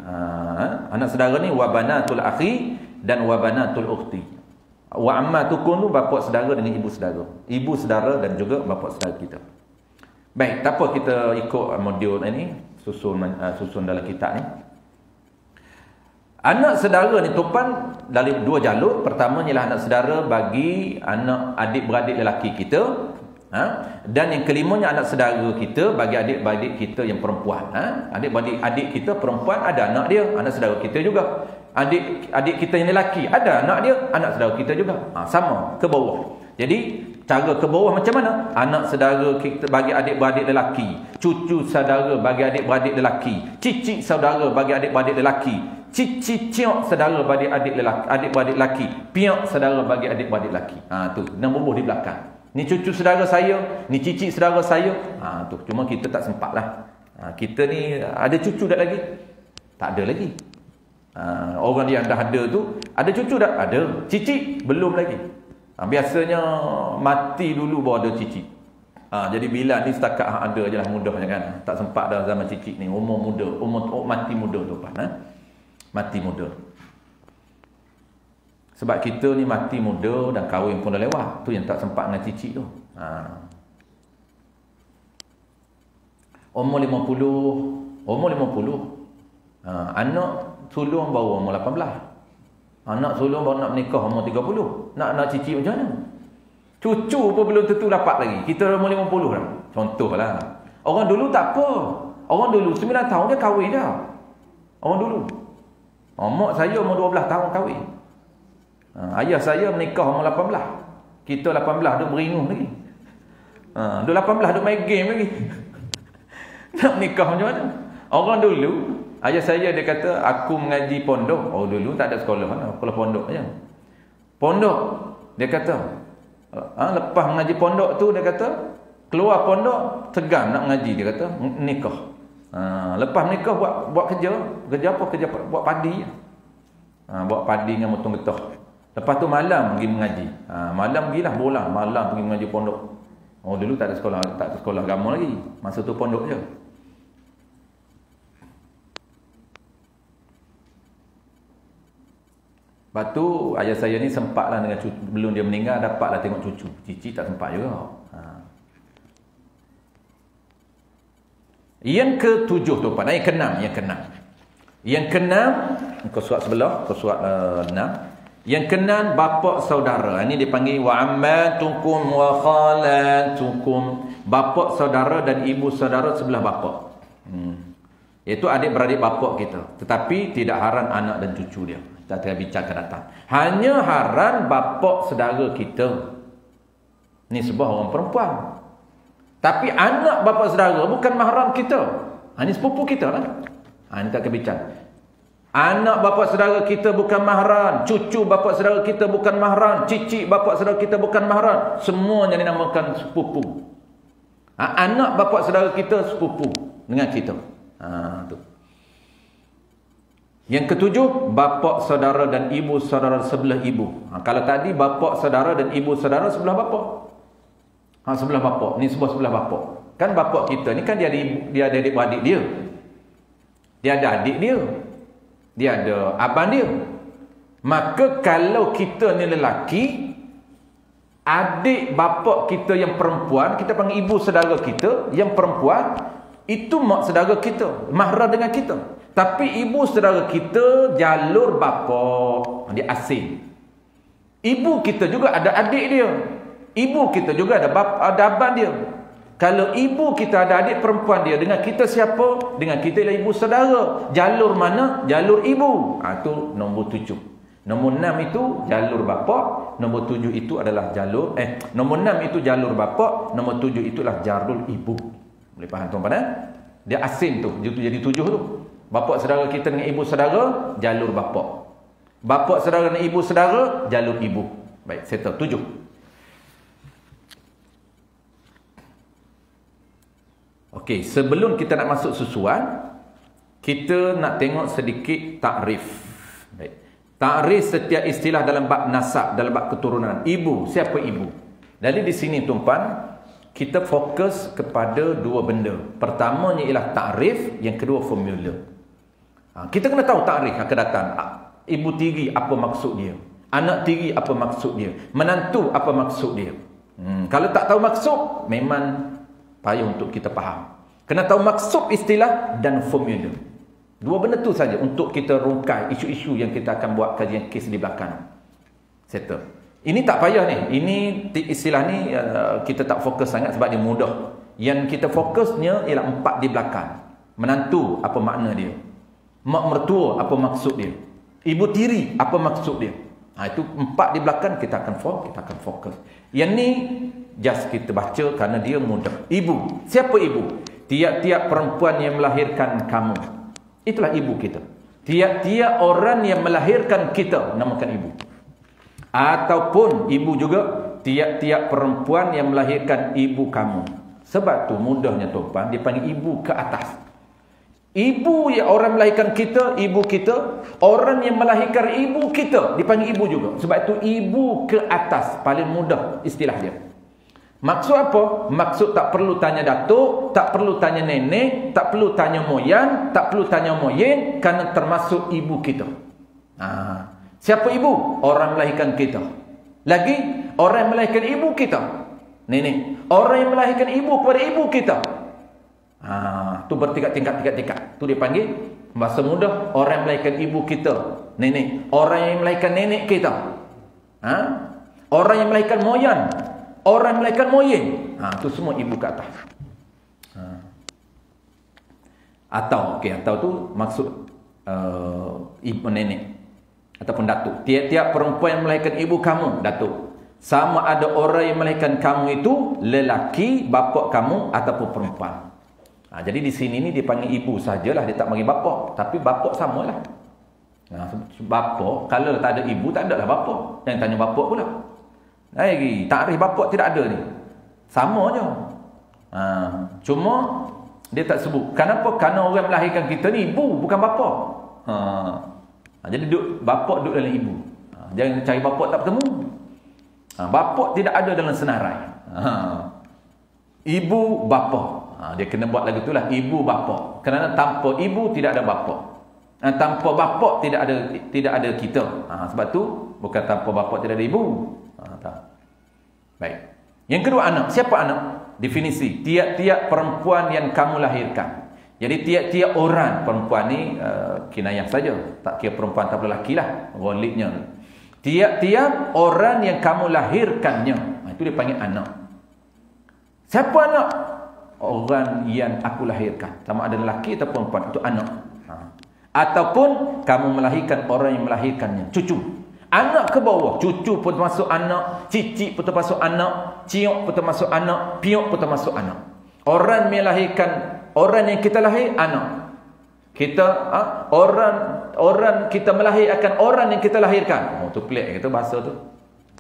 Anak saudara ni wa banatul akhi dan wa banatul ukhti. Wa ammatukum tu bapa saudara dengan ibu saudara. Ibu saudara dan juga bapa saudara kita. Baik, tak apa kita ikut modul ini, susun dalam kitab ni. Anak saudara ni tumpan dari 2 jalur. Pertama ialah anak saudara bagi anak adik-beradik lelaki kita. Dan yang kelimanya anak saudara kita bagi adik-beradik kita yang perempuan. Adik-beradik kita perempuan ada anak dia, anak saudara kita juga. Adik kita yang lelaki ada anak dia, anak saudara kita juga. Sama ke bawah. Jadi cara ke bawah macam mana? Anak saudara kita bagi adik-beradik lelaki, cucu saudara bagi adik-beradik lelaki, cicit saudara bagi adik-beradik lelaki, cicit-ciok saudara bagi adik-beradik lelaki, piak saudara bagi adik-beradik lelaki. Tu dan bubuh di belakang. Ni cucu saudara saya, ni cicit saudara saya. Tu cuma kita tak sempatlah. Kita ni ada cucu dah lagi? Tak ada lagi. Orang yang dah ada tu, ada cucu dah? Ada. Cicit belum lagi. Biasanya mati dulu baru ada cicit. Jadi bila ni setakat ada je lah, mudahnya kan. Tak sempat dah zaman cicit ni. Umur muda, mati muda tu Pak. Mati muda. Sebab kita ni mati muda dan kahwin pun dah lewat. Tu yang tak sempat dengan cicit tu. Umur 50. Anak sulung baru umur 18. Anak sulung baru nak menikah umur 30. Nak cicit macam mana? Cucu pun belum tentu dapat lagi. Kita umur 50 dah. Contohlah. Orang dulu tak apa. Orang dulu 9 tahun dia kahwin dah. Orang dulu. Mak saya umur 12 tahun kahwin. Ayah saya menikah umur 18. Kita 18 duk beringuh lagi. Duk 18 duk main game lagi. Nak menikah macam mana? Orang dulu, ayah saya dia kata aku mengaji pondok. Oh dulu tak ada sekolah mana, sekolah pondok aja. Pondok. Dia kata lepas mengaji pondok tu dia kata keluar pondok tegang nak mengaji, dia kata nikah. Lepas menikah buat kerja apa? Kerja buat padi. Buat padi dengan motong getah. Lepas tu malam pergi mengaji. Malam pergilah bola, malam pergi mengaji pondok. Oh dulu tak ada sekolah agama lagi. Masa tu pondok je. Lepas tu ayah saya ni sempatlah dengan cucu, belum dia meninggal dapatlah tengok cucu. Cici tak sempat juga. Yang ketujuh tu Pak. Yang keenam, muka surat sebelah, muka surat 6. Yang keenam bapa saudara. Ini dipanggil wa ammatukum wa khalatukum. Bapa saudara dan ibu saudara sebelah bapa. Iaitu adik-beradik bapa kita. Tetapi tidak haram anak dan cucu dia. Kita akan bincang akan datang. Hanya haram bapa saudara kita. Ni sebuah orang perempuan. Tapi anak bapa saudara bukan mahram kita. Ini sepupu kita lah. Ini tak akan bincang. Anak bapa saudara kita bukan mahram. Cucu bapa saudara kita bukan mahram. Cicit bapa saudara kita bukan mahram. Semuanya dinamakan sepupu. Anak bapa saudara kita sepupu dengan kita. Tu. Yang ketujuh, bapa saudara dan ibu saudara sebelah ibu. Kalau tadi bapa saudara dan ibu saudara sebelah bapa. Sebelah bapa. Ni sebelah bapa. Kan bapa kita ni kan dia ada adik-beradik dia. Dia ada adik dia. Dia ada abang dia. Maka kalau kita ni lelaki, adik bapa kita yang perempuan, kita panggil ibu saudara kita yang perempuan, itu mak saudara kita, mahram dengan kita. Tapi ibu saudara kita jalur bapa, dia asing. Ibu kita juga ada adik dia. Ibu kita juga ada abang dia. Kalau ibu kita ada adik perempuan dia, dengan kita siapa? Dengan kita ialah ibu saudara. Jalur mana? Jalur ibu. Itu nombor 7. Nombor 6 itu jalur bapa, nombor 7 itu adalah jalur nombor 6 itu jalur bapa, nombor 7 itulah jalur ibu. Boleh faham tuan-tuan? Dia asing tu, jadi 7 tu. Bapa saudara kita dengan ibu saudara, jalur bapa. Bapa saudara dengan ibu saudara, jalur ibu. Baik, settle 7. Okey, sebelum kita nak masuk susuan, kita nak tengok sedikit takrif. Baik. Takrif setiap istilah dalam bab nasab, dalam bab keturunan. Ibu, siapa ibu? Jadi di sini tuan-tuan, kita fokus kepada dua benda. Pertamanya ialah takrif, yang kedua formula. Kita kena tahu takrif akan datang. Ibu tiri apa maksud dia? Anak tiri apa maksud dia? Menantu apa maksud dia? Kalau tak tahu maksud, memang payah untuk kita faham. Kena tahu maksud istilah dan formula. Dua benda tu saja untuk kita rungkai isu-isu yang kita akan buat kajian kes di belakang. Settle. Ini tak payah ni. Ini istilah ni kita tak fokus sangat sebab dia mudah. Yang kita fokusnya ialah 4 di belakang. Menantu apa makna dia? Mak mertua apa maksud dia? Ibu tiri apa maksud dia? Itu 4 di belakang kita akan fokus. Yang ni just kita baca kerana dia mudah. Ibu. Siapa ibu? Tiap-tiap perempuan yang melahirkan kamu. Itulah ibu kita. Tiap-tiap orang yang melahirkan kita namakan ibu. Ataupun ibu juga tiap-tiap perempuan yang melahirkan ibu kamu. Sebab tu mudahnya tuan, dia panggil ibu ke atas. Ibu yang orang melahirkan kita, ibu kita. Orang yang melahirkan ibu kita dipanggil ibu juga. Sebab itu ibu ke atas, paling mudah istilah dia. Maksud apa? Maksud tak perlu tanya datuk, tak perlu tanya nenek, tak perlu tanya moyang, tak perlu tanya moyen, kerana termasuk ibu kita. Siapa ibu? Orang melahirkan kita. Lagi, orang yang melahirkan ibu kita, nenek. Orang yang melahirkan ibu kepada ibu kita. Tu bertingkat-tingkat. Tu dia panggil, bahasa mudah, orang yang melahirkan ibu kita, nenek. Orang yang melahirkan nenek kita. Orang yang melahirkan moyang. Orang yang melahirkan moyen. Tu semua ibu ke atas. Atau tu maksud ibu nenek ataupun datuk. Tiap-tiap perempuan yang melahirkan ibu kamu, datuk. Sama ada orang yang melahirkan kamu itu lelaki, bapa kamu ataupun perempuan. Jadi di sini ni dia panggil ibu sajalah, dia tak panggil bapa. Tapi bapa samalah. Bapa, kalau tak ada ibu tak adalah bapa. Yang tanya bapa pula. Takrif bapa tidak ada ni. Sama je. Cuma dia tak sebut. Kenapa? Kerana orang melahirkan kita ni ibu, bukan bapa. Jadi bapa duduk dalam ibu. Jangan cari bapa tak bertemu. Bapa tidak ada dalam senarai. Ibu bapa. Dia kena buat lagu itulah, ibu bapa. Kerana tanpa ibu tidak ada bapa. Tanpa bapa tidak ada kita. Sebab tu bukan tanpa bapa tidak ada ibu. Baik. Yang kedua, anak. Siapa anak? Definisi. Tiap-tiap perempuan yang kamu lahirkan. Jadi tiap-tiap orang perempuan ni kinayah saja. Tak kira perempuan tak lelaki lah. Ghalibnya. Tiap-tiap orang yang kamu lahirkannya. Itu dia panggil anak. Siapa anak? Orang yang aku lahirkan. Sama ada lelaki atau perempuan. Itu anak. Ataupun kamu melahirkan orang yang melahirkannya. Cucu. Anak ke bawah. Cucu pun termasuk anak. Cicit pun termasuk anak. Ciok pun termasuk anak. Piok pun termasuk anak. Orang melahirkan, orang yang kita lahir, anak. Kita orang kita melahirkan orang yang kita lahirkan. Tu pelik kata bahasa tu.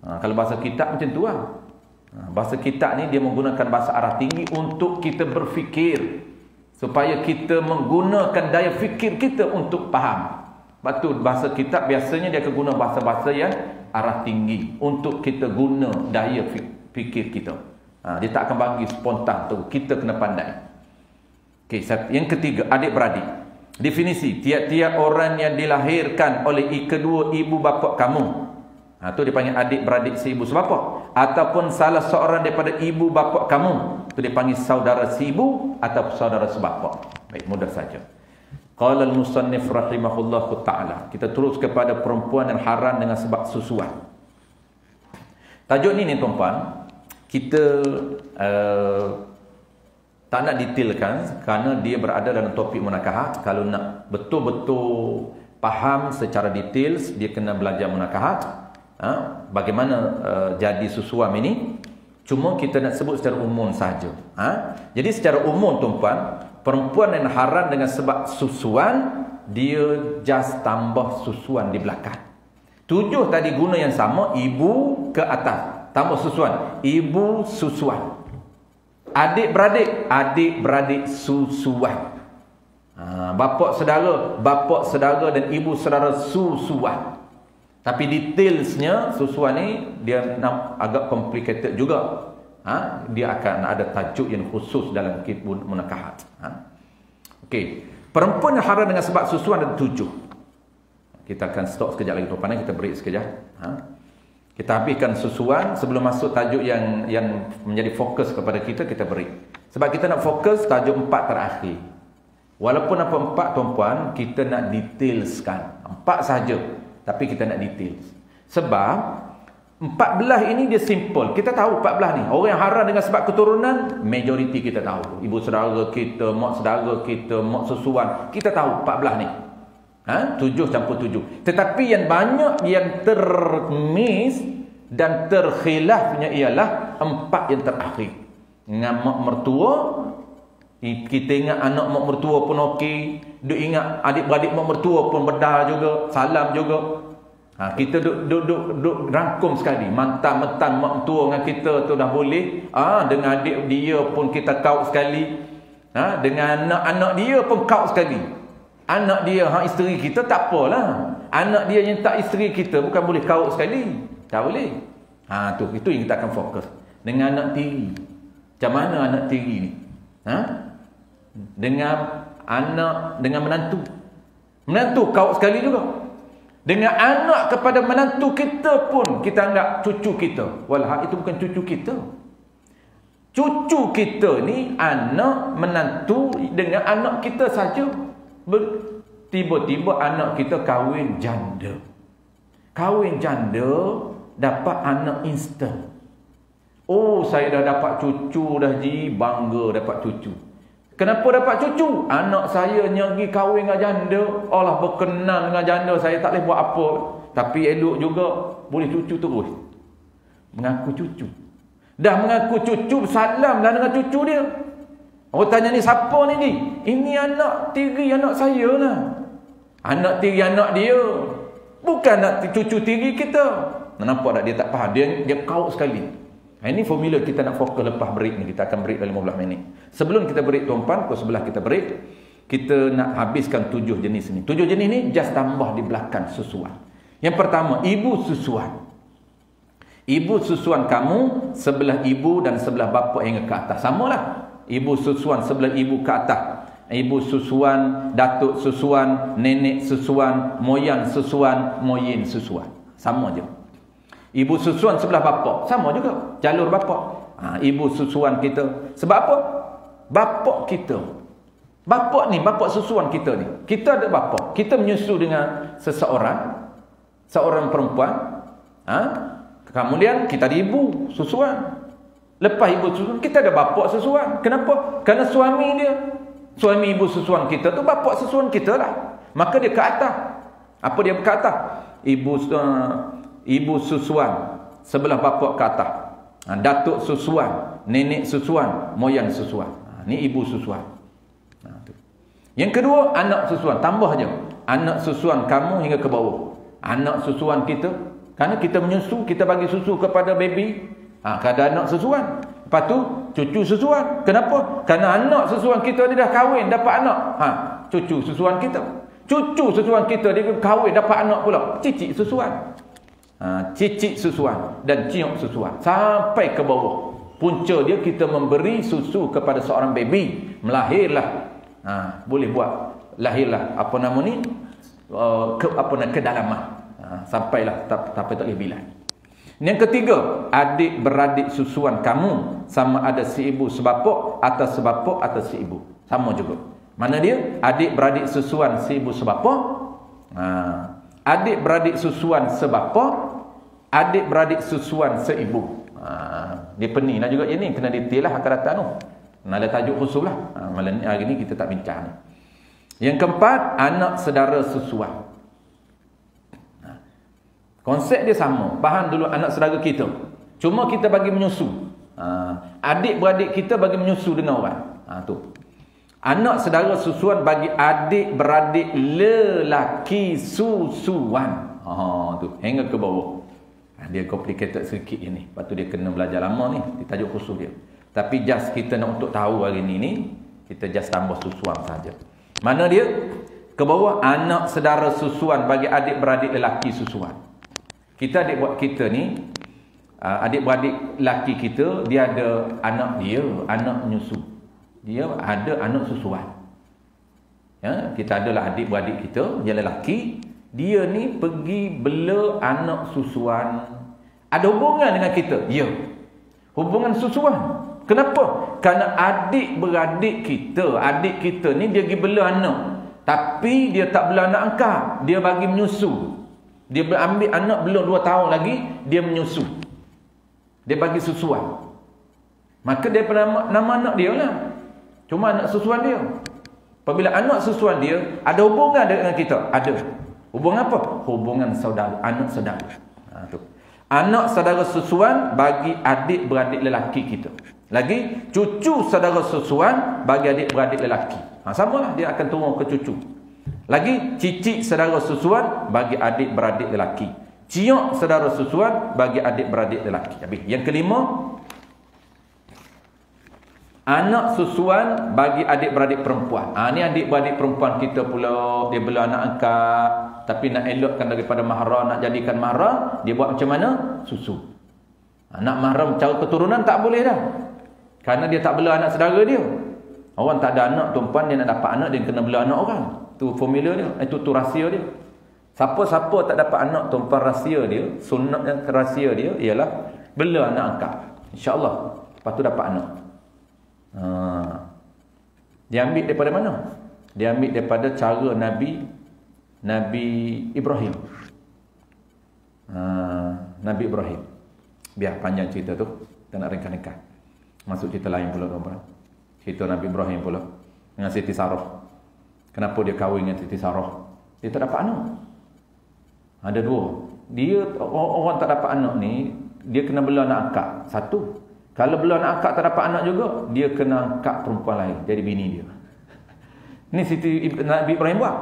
Kalau bahasa kitab macam tu lah. Bahasa kitab ni dia menggunakan bahasa arah tinggi untuk kita berfikir, supaya kita menggunakan daya fikir kita untuk faham. Sebab tu bahasa kitab biasanya dia akan guna bahasa-bahasa yang arah tinggi untuk kita guna daya fikir kita. Dia tak akan bagi spontan tu. Kita kena pandai. Okey, yang ketiga, adik-beradik. Definisi, tiap-tiap orang yang dilahirkan oleh kedua ibu bapa kamu. Tu dipanggil adik-beradik seibu sebapa. Ataupun salah seorang daripada ibu bapa kamu. Itu dipanggil saudara seibu atau saudara sebapa. Baik, mudah saja. Qala al-musannif rahimahullahu ta'ala. Kita terus kepada perempuan yang haram dengan sebab susuan. Tajuk ni tuan-tuan, kita tak nak detailkan kerana dia berada dalam topik munakahat. Kalau nak betul-betul faham secara detail, dia kena belajar munakahat. Bagaimana jadi susuam ini. Cuma kita nak sebut secara umum saja. Jadi secara umum tuan-tuan, perempuan yang haram dengan sebab susuan, dia just tambah susuan di belakang. 7 tadi guna yang sama, ibu ke atas, tambah susuan, ibu susuan. Adik-beradik susuan. Bapa saudara dan ibu saudara susuan. Tapi detailsnya susuan ni dia agak complicated juga. Dia akan ada tajuk yang khusus dalam kitab munakahat. Okey, perempuan yang haram dengan sebab susuan ada 7. Kita akan stop sekejap lagi tuan-tuan, kita break sekejap. Kita habiskan susuan sebelum masuk tajuk yang menjadi fokus kepada kita break. Sebab kita nak fokus tajuk 4 terakhir. Walaupun apa 4 tuan-puan, kita nak detailskan. 4 saja, tapi kita nak detail. Sebab 14 ini dia simple. Kita tahu 14 ni. Orang yang haram dengan sebab keturunan, majoriti kita tahu. Ibu saudara kita, mak saudara kita, mak susuan. Kita tahu 14 ni. 7 campur 7. Tetapi yang banyak yang termis dan terkhilafnya ialah 4 yang terakhir. Dengan mak mertua, kita ingat anak mak mertua pun okey. Duk ingat adik-beradik mak mertua pun bedah juga, salam juga. Kita duk rangkum sekali. Mantan-mantan mak mertua dengan kita tu dah boleh. Dengan adik dia pun kita kaut sekali. Dengan anak-anak dia pun kaut sekali. Anak dia, isteri kita tak apalah. Anak dia yang tak isteri kita bukan boleh kaut sekali. Tak boleh. Itu yang kita akan fokus. Dengan anak tiri. Macam mana anak tiri ni? Dengan anak, dengan menantu. Menantu kaut sekali juga. Dengan anak kepada menantu kita pun kita anggap cucu kita. Walau itu bukan cucu kita. Cucu kita ni anak menantu dengan anak kita saja. Tiba-tiba anak kita kahwin janda. Kahwin janda dapat anak instan. Saya dah dapat cucu dah bangga dapat cucu. Kenapa dapat cucu? Anak saya nyagi kahwin dengan janda. Allah berkenan dengan janda, saya tak boleh buat apa. Tapi elok juga boleh cucu terus. Mengaku cucu. Dah mengaku cucu, salamlah dengan cucu dia. Orang tanya ni siapa ni? Ini anak tiri anak saya lah. Anak tiri anak dia. Bukan anak cucu tiri kita. Nampak tak dia tak faham? Dia kaut sekali. Ini formula kita nak fokus lepas break ni. Kita akan break dalam 15 minit. Sebelum kita break tuan-tuan, pukul 11 kita break. Kita nak habiskan 7 jenis ni. 7 jenis ni just tambah di belakang susuan. Yang pertama, ibu susuan. Ibu susuan kamu sebelah ibu dan sebelah bapa hingga ke atas. Samalah. Ibu susuan sebelah ibu ke atas. Ibu susuan, datuk susuan, nenek susuan, moyang susuan, moyin susuan. Sama je. Ibu susuan sebelah bapak, sama juga, jalur bapak. Ibu susuan kita. Sebab apa? Bapak kita. Bapak ni, bapak susuan kita ni. Kita ada bapak. Kita menyusu dengan seorang perempuan. Kemudian kita ada ibu susuan. Lepas ibu susuan, kita ada bapak susuan. Kenapa? Kerana suami ibu susuan kita tu bapak susuan kita lah. Maka dia ke atas. Apa dia ke atas? Ibu susuan sebelah bapak ke atas. Datuk susuan, nenek susuan, moyang susuan. Ni ibu susuan. Yang kedua, anak susuan. Tambah je. Anak susuan kamu hingga ke bawah. Anak susuan kita. Kerana kita menyusu, kita bagi susu kepada baby. Kada anak susuan. Lepas tu, cucu susuan. Kenapa? Kerana anak susuan kita dia dah kahwin, dapat anak. Cucu susuan kita. Cucu susuan kita dia kahwin, dapat anak pula. Cicit susuan. Cicit susuan dan cium susuan. Sampai ke bawah. Punca dia kita memberi susu kepada seorang baby. Melahirlah. Boleh buat. Lahirlah. Apa nama ni? Kedalaman. Sampailah. Tapi tak boleh bilang. Yang ketiga, adik-beradik susuan kamu sama ada si ibu sebapak atau sebapak atau si ibu. Sama juga. Mana dia? Adik-beradik susuan si ibu sebapak. Adik-beradik susuan sebapak. Adik-beradik susuan seibu. Dia pening lah juga. Ini kena detail lah akan datang tu. Ada tajuk khusus lah. Malam ni, hari ni kita tak bincang. Yang keempat, anak saudara susuan. Konsep dia sama. Bahan dulu anak saudara kita. Cuma kita bagi menyusu. Adik-beradik kita bagi menyusu dengan orang. Tu. Anak saudara susuan bagi adik-beradik lelaki susuan. Tu. Hingga ke bawah. Dia complicated sedikit ini. Lepas tu dia kena belajar lama ni. Dia tajuk khusus dia. Tapi just kita nak untuk tahu hari ni, kita just tambah susuan saja. Mana dia? Ke bawah, anak saudara susuan bagi adik-beradik lelaki susuan. Kita adik-beradik kita ni, adik-beradik lelaki kita, dia ada anak dia, anak menyusu. Dia ada anak susuan. Kita adalah adik-beradik kita, dia lelaki. Dia ni pergi bela anak susuan. Ada hubungan dengan kita? Ya. Hubungan susuan. Kenapa? Kerana adik-beradik kita, adik kita ni dia pergi bela anak. Tapi dia tak bela anak angkat. Dia bagi menyusu. Dia ambil anak belum 2 tahun lagi, dia menyusu. Dia bagi susuan. Maka dia nama anak dia lah. Cuma anak susuan dia. Apabila anak susuan dia, ada hubungan dengan kita? Ada. Hubungan apa? Hubungan saudara, anak saudara. Tu. Anak saudara susuan bagi adik-beradik lelaki kita. Lagi, cucu saudara susuan bagi adik-beradik lelaki. Samalah, dia akan turun ke cucu. Lagi, cicit saudara susuan bagi adik-beradik lelaki. Ciok saudara susuan bagi adik-beradik lelaki. Habis. Yang kelima, anak susuan bagi adik-beradik perempuan. Ni adik-beradik perempuan kita pula, dia bela anak angkat, tapi nak elokkan daripada mahram, nak jadikan mahram, dia buat macam mana? Susu. Nak mahram cara keturunan tak boleh dah. Kerana dia tak bela anak saudara dia. Orang tak ada anak, tuan-puan, dia nak dapat anak, dia kena bela anak orang. Tu formula dia, itu rahsia dia. Siapa-siapa tak dapat anak, tuan-puan, rahsia dia, sunat rahsia dia ialah bela anak angkat. InsyaAllah. Lepas tu dapat anak. Dia ambil daripada mana? Dia ambil daripada cara Nabi Ibrahim. Nabi Ibrahim. Biar panjang cerita tu, kita nak ringkas-ringkas. Masuk cerita lain pula, tuan-tuan. Cerita Nabi Ibrahim pula dengan Siti Sarah. Kenapa dia kahwin dengan Siti Sarah? Dia tak dapat anak. Ada 2. Dia orang tak dapat anak ni, dia kena bela anak angkat. 1. Kalau bela anak angkat tak dapat anak juga, dia kena angkat perempuan lain jadi bini dia. Ni Nabi Ibrahim buat.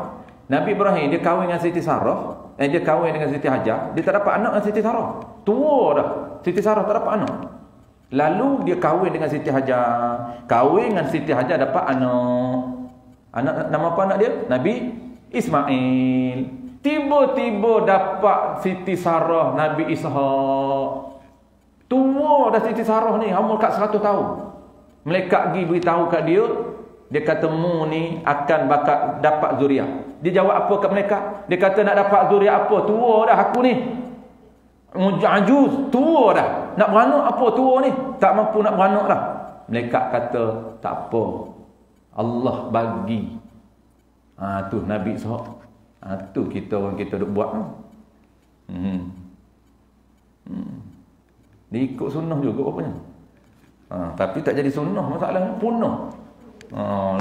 Nabi Ibrahim dia kahwin dengan Siti Sarah, dia kahwin dengan Siti Hajar, dia tak dapat anak dengan Siti Sarah. Tua dah. Siti Sarah tak dapat anak. Lalu dia kahwin dengan Siti Hajar. Kahwin dengan Siti Hajar dapat anak. Anak nama apa anak dia? Nabi Ismail. Tiba-tiba dapat Siti Sarah Nabi Ishaq. Tua dah Siti Sarah ni, umur kat 100 tahun. Malaikat pergi beritahu kat dia, Dia kata mu ni akan dapat zuriat. Dia jawab apa kat mereka? Dia kata nak dapat zuriat apa? Tua dah aku ni. Ajuz, tua dah. Nak beranak apa tua ni? Tak mampu nak beranak dah. Mereka kata tak apa. Allah bagi. Tu Nabi Ishaq. Tu kita orang kita duk buat. Dia ikut sunnah juga rupanya. Tapi tak jadi sunnah, masalahnya punah.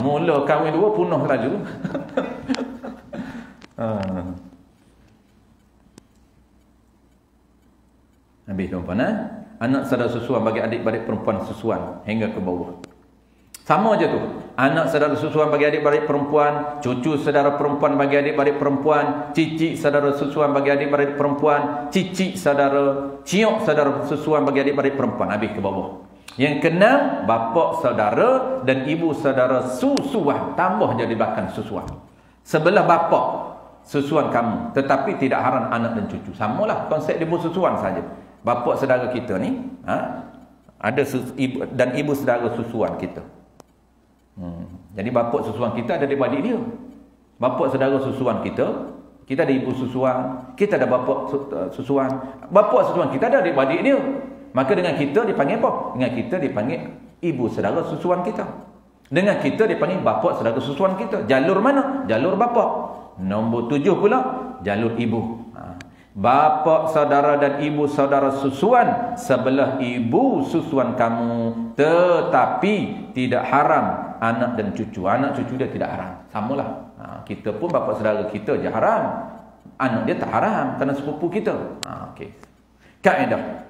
Mula kahwin dua punah laju. Habis tuan-tuan, anak saudara susuan bagi adik-beradik perempuan susuan hingga ke bawah. Sama aja tu. Anak saudara susuan bagi adik-beradik perempuan, cucu saudara perempuan bagi adik-beradik perempuan, cicit saudara susuan bagi adik-beradik perempuan, cicit saudara, ciok saudara susuan bagi adik-beradik perempuan. Habis ke bawah. Yang keenam, bapak saudara dan ibu saudara susuan. Tambah jadi belakang susuan. Sebelah bapak susuan kamu, tetapi tidak haram anak dan cucu. Samalah konsep ibu susuan saja. Bapak saudara kita ni ada ibu dan ibu saudara susuan kita. Jadi bapak susuan kita ada adik-beradik dia. Bapak saudara susuan kita, kita ada ibu susuan, kita ada bapak susuan. Bapak susuan kita ada adik-beradik dia. Maka dengan kita dipanggil apa? Dengan kita dipanggil ibu saudara susuan kita. Dengan kita dipanggil bapak saudara susuan kita. Jalur mana? Jalur bapak. Nombor 7 pula, jalur ibu. Bapak saudara dan ibu saudara susuan sebelah ibu susuan kamu, tetapi tidak haram anak dan cucu. Anak cucu dia tidak haram. Samalah. Kita pun bapak saudara kita je haram. Anak dia tak haram kerana sepupu kita. Okey. Kaedah.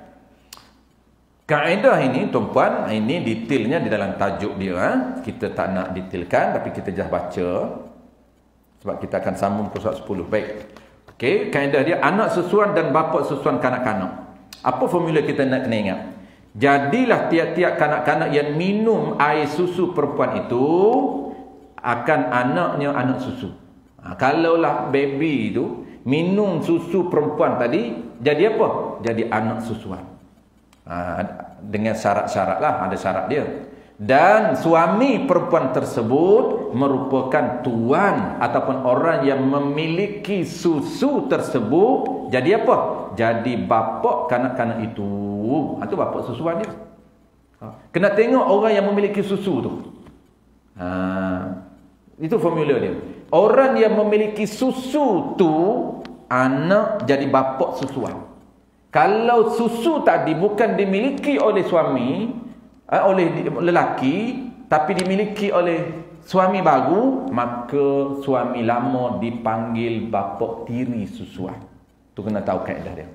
Kaedah ini tuan-puan, ini detailnya di dalam tajuk dia. Kita tak nak detailkan, tapi kita just baca. Sebab kita akan sambung ke surat 10. Baik. Okey, kaedah dia anak susuan dan bapa susuan kanak-kanak. Apa formula kita nak kena ingat? Jadilah tiap-tiap kanak-kanak yang minum air susu perempuan itu akan anaknya anak susu. Kalaulah baby itu minum susu perempuan tadi, jadi apa? Jadi anak susuan. Dengan syarat-syarat lah, ada syarat dia. Dan suami perempuan tersebut merupakan tuan ataupun orang yang memiliki susu tersebut. Jadi apa? Jadi bapa kanak-kanak itu. Itu bapa susuan dia. Kena tengok orang yang memiliki susu tu. Itu formula dia. Orang yang memiliki susu tu, anak jadi bapa susuan. Kalau susu tadi bukan dimiliki oleh suami, oleh lelaki, tapi dimiliki oleh suami baru, maka suami lama dipanggil bapa tiri susuan. Tu kena tahu kaedah dia.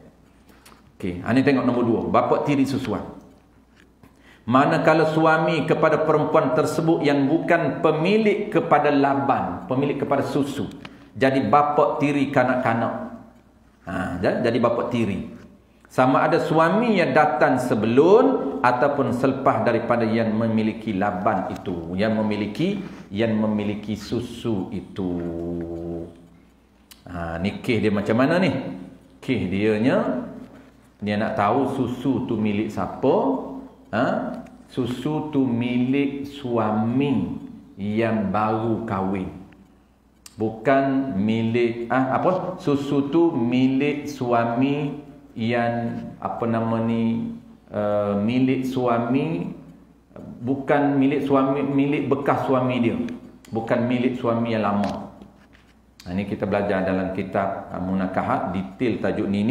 Okey, ini tengok nombor 2, bapa tiri susuan. Manakala suami kepada perempuan tersebut yang bukan pemilik kepada laban, pemilik kepada susu, jadi bapa tiri kanak-kanak. Jadi bapa tiri. Sama ada suami yang datang sebelum ataupun selepas daripada yang memiliki laban itu, yang memiliki susu itu. Nikah dia macam mana ni? Nikah dia nak tahu susu tu milik siapa? Susu tu milik suami yang baru kahwin. Bukan milik susu tu milik suami yang milik suami, bukan milik suami, milik bekas suami dia, bukan milik suami yang lama. Ini kita belajar dalam kitab Munakahat, detail tajuk ni.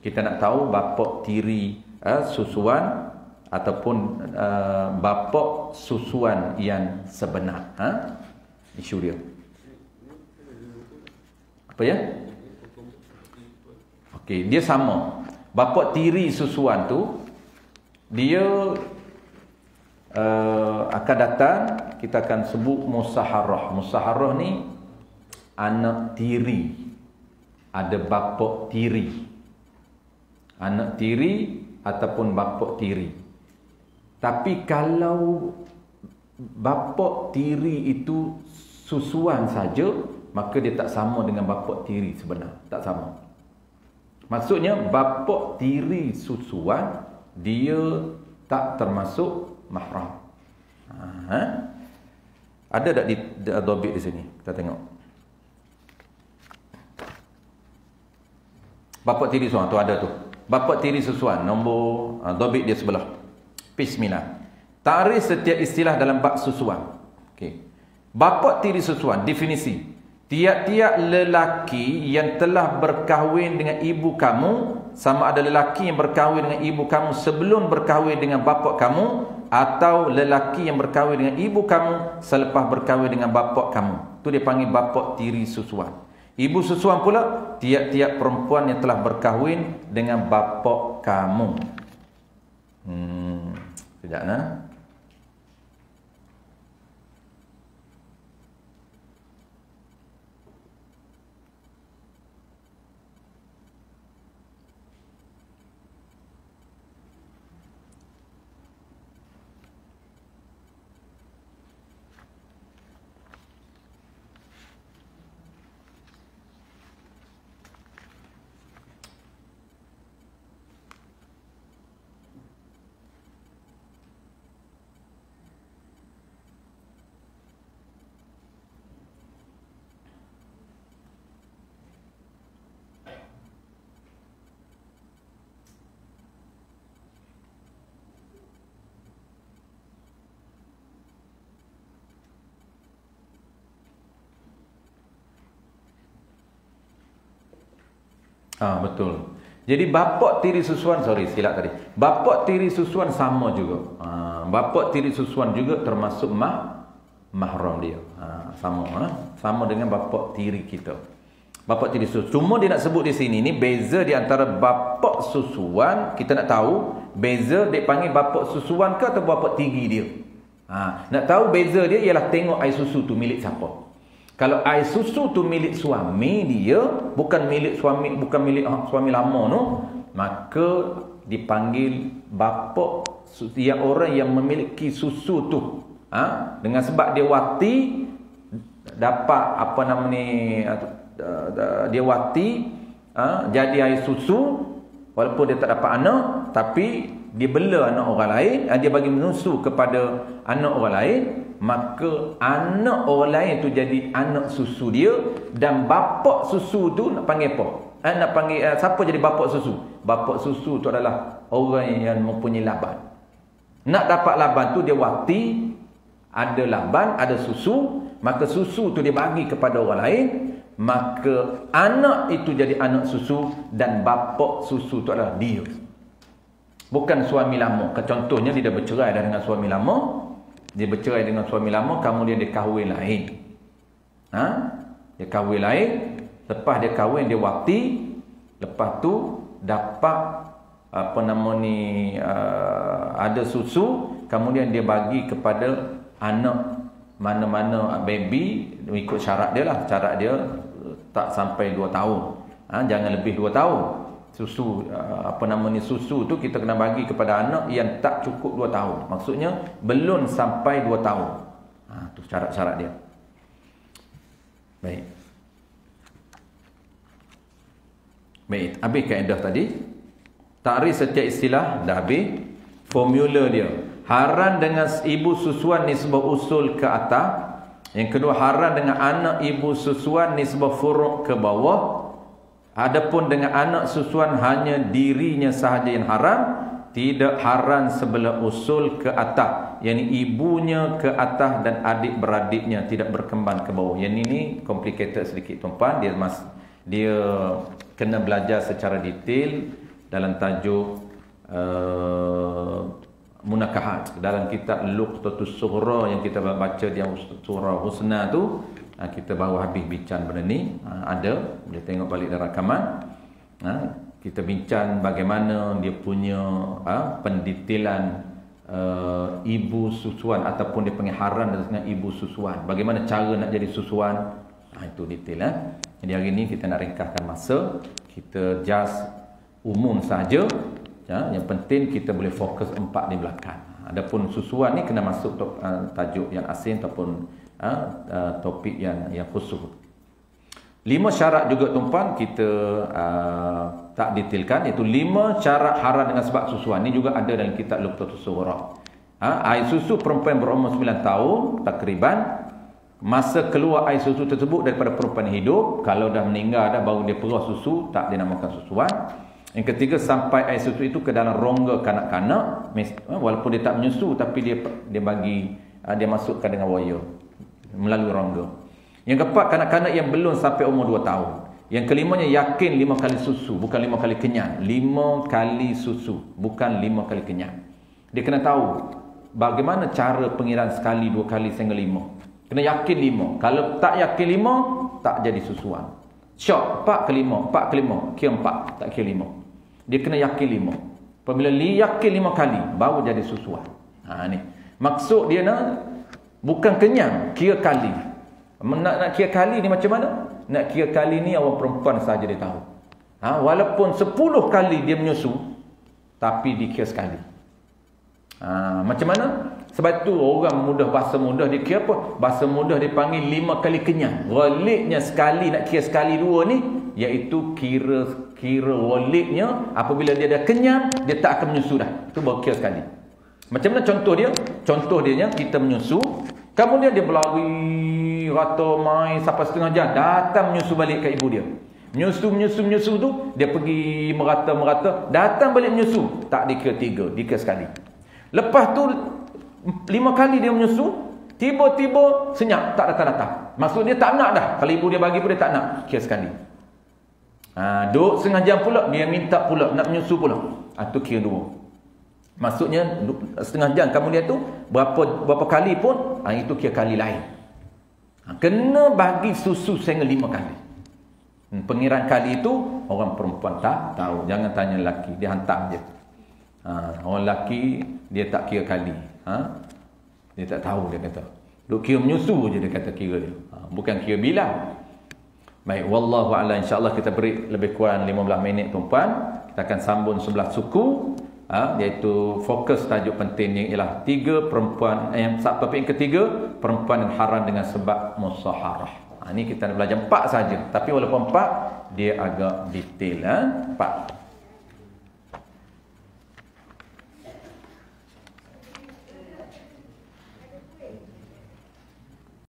Kita nak tahu bapa tiri susuan ataupun bapa susuan yang sebenar. Isu dia apa ya? Okey, dia sama. Bapa tiri susuan tu dia akan datang, kita akan sebut musaharah. Musaharah ni anak tiri. Ada bapa tiri. Anak tiri ataupun bapa tiri. Tapi kalau bapa tiri itu susuan saja, maka dia tak sama dengan bapa tiri sebenar. Tak sama. Maksudnya bapa tiri susuan dia tak termasuk mahram. Ada tak di dobit di sini? Kita tengok. Bapak tiri susuan tu ada tu. Bapak tiri susuan nombor dobit dia sebelah. Page 9. Ta'rif setiap istilah dalam bab susuan. Okey. Bapak tiri susuan definisi. Tiap-tiap lelaki yang telah berkahwin dengan ibu kamu, sama ada lelaki yang berkahwin dengan ibu kamu sebelum berkahwin dengan bapa kamu, atau lelaki yang berkahwin dengan ibu kamu selepas berkahwin dengan bapa kamu. Tu dia panggil bapa tiri susuan. Ibu susuan pula tiap-tiap perempuan yang telah berkahwin dengan bapa kamu. Sekejap nah. Betul. Jadi bapak tiri susuan, silap tadi. Bapak tiri susuan sama juga. Bapak tiri susuan juga termasuk mahram dia. Sama dengan bapak tiri kita. Bapak tiri susuan. Cuma dia nak sebut di sini ni beza di antara bapak susuan, kita nak tahu beza dia panggil bapak susuan ke atau bapak tiri dia. Nak tahu beza dia ialah tengok air susu tu milik siapa. Kalau air susu tu milik suami dia, bukan milik suami lama tu, maka dipanggil bapa yang orang yang memiliki susu tu. Dengan sebab dia wati dapat dia wati jadi air susu, walaupun dia tak dapat anak, tapi dia bela anak orang lain, dia bagi menusu kepada anak orang lain, maka anak orang lain tu jadi anak susu dia, dan bapak susu tu nak panggil apa? Nak panggil siapa jadi bapak susu? Bapak susu tu adalah orang yang mempunyai laban. Nak dapat laban tu dia wati, ada laban, ada susu, maka susu tu dia bagi kepada orang lain, maka anak itu jadi anak susu, dan bapak susu tu adalah dia. Bukan suami lama. Contohnya dia dah bercerai dah dengan suami lama. Dia bercerai dengan suami lama, kemudian dia kahwin lain. Dia kahwin lain. Lepas dia kahwin, dia wati. Lepas tu dapat ada susu, kemudian dia bagi kepada anak mana-mana baby, ikut syarat dia lah. Syarat dia tak sampai 2 tahun. Jangan lebih 2 tahun. Susu susu tu kita kena bagi kepada anak yang tak cukup 2 tahun. Maksudnya belum sampai 2 tahun. Tu syarat-syarat dia. Baik. Habis kaedah tadi. Ta'rif setiap istilah dah habis. Formula dia. Haram dengan ibu susuan nisbah usul ke atas. Yang kedua, haram dengan anak ibu susuan nisbah furu' ke bawah. Adapun dengan anak susuan hanya dirinya sahaja yang haram, tidak haram sebelah usul ke atas, yakni ibunya ke atas dan adik-beradiknya tidak berkembang ke bawah. Yang ini complicated sedikit tuan-tuan, dia kena belajar secara detail dalam tajuk munakahat dalam kitab Luqtatus Sughra yang kita baca di surah Husna tu. Kita baru habis bincang benda ni. Ada, boleh tengok balik dalam rakaman. Kita bincang bagaimana dia punya pendetailan ibu susuan, ataupun dia panggil haram dengan ibu susuan. Bagaimana cara nak jadi susuan. Itu detail. Jadi hari ni kita nak ringkaskan masa. Kita just umum saja. Yang penting kita boleh fokus 4 di belakang. Adapun susuan ni kena masuk tajuk yang asing ataupun topik yang khusus. 5 syarat juga tuan-tuan kita tak detailkan, iaitu 5 syarat haram dengan sebab susuan. Ni juga ada dalam kitab Luqtatus Sughra. Air susu perempuan berumur 9 tahun takriban Masa keluar air susu tersebut daripada perempuan hidup, kalau dah meninggal dah baru dia perah susu, tak dinamakan susuan. Yang ketiga, sampai air susu itu ke dalam rongga kanak-kanak, walaupun dia tak menyusu tapi dia bagi dia masukkan dengan wire melalui rongga. Yang keempat, kanak-kanak yang belum sampai umur 2 tahun. Yang kelimanya, yakin 5 kali susu, bukan 5 kali kenyang. 5 kali susu, bukan 5 kali kenyang. Dia kena tahu bagaimana cara pengiran sekali, 2 kali sehingga 5. Kena yakin 5. Kalau tak yakin 5, tak jadi susuan. Syok 4 ke 5, 4 ke 5, kira 4, tak kira 5. Dia kena yakin 5. Apabila yakin 5 kali, baru jadi susuan. Ni. Maksud dia bukan kenyang, kira kali. Nak kira kali ni macam mana? Nak kira kali ni orang perempuan saja dia tahu. Walaupun 10 kali dia menyusu, tapi dikira sekali. Macam mana? Sebab tu orang mudah, bahasa mudah dia kira apa? Bahasa mudah dia panggil 5 kali kenyang. Walidnya sekali, nak kira sekali 2 ni, iaitu kira walidnya apabila dia dah kenyang, dia tak akan menyusu dah. Itu baru kira sekali. Macam mana contoh dia? Contoh dia kita menyusu, kemudian dia berlari rata main sampai setengah jam, datang menyusu balik ke ibu dia. Menyusu tu dia pergi merata, datang balik menyusu, tak dikira 3, dikira sekali. Lepas tu 5 kali dia menyusu, tiba-tiba senyap, tak datang. Maksud dia tak nak dah. Kalau ibu dia bagi pun dia tak nak, kira sekali. Duduk setengah jam pula, dia minta pula nak menyusu pula. Tu kira 2. Maksudnya setengah jam kemudian tu berapa kali pun, itu kira kali lain. Kena bagi susu sehingga 5 kali. Pengiran kali itu orang perempuan tak tahu. Jangan tanya lelaki, dia hantar je. Orang lelaki dia tak kira kali. Dia tak tahu, dia kata. Duk kira menyusu je dia kata kira dia. Bukan kira bilang. Baik, wallahu a'lam. Insya-Allah kita beri lebih kurang 15 minit tuan-puan. Kita akan sambung sebelah suku, iaitu fokus tajuk pentingnya ialah 3 perempuan topik yang ketiga, perempuan yang haram dengan sebab musaharah. Ini kita nak belajar 4 saja. Tapi walaupun 4, dia agak detail. 4.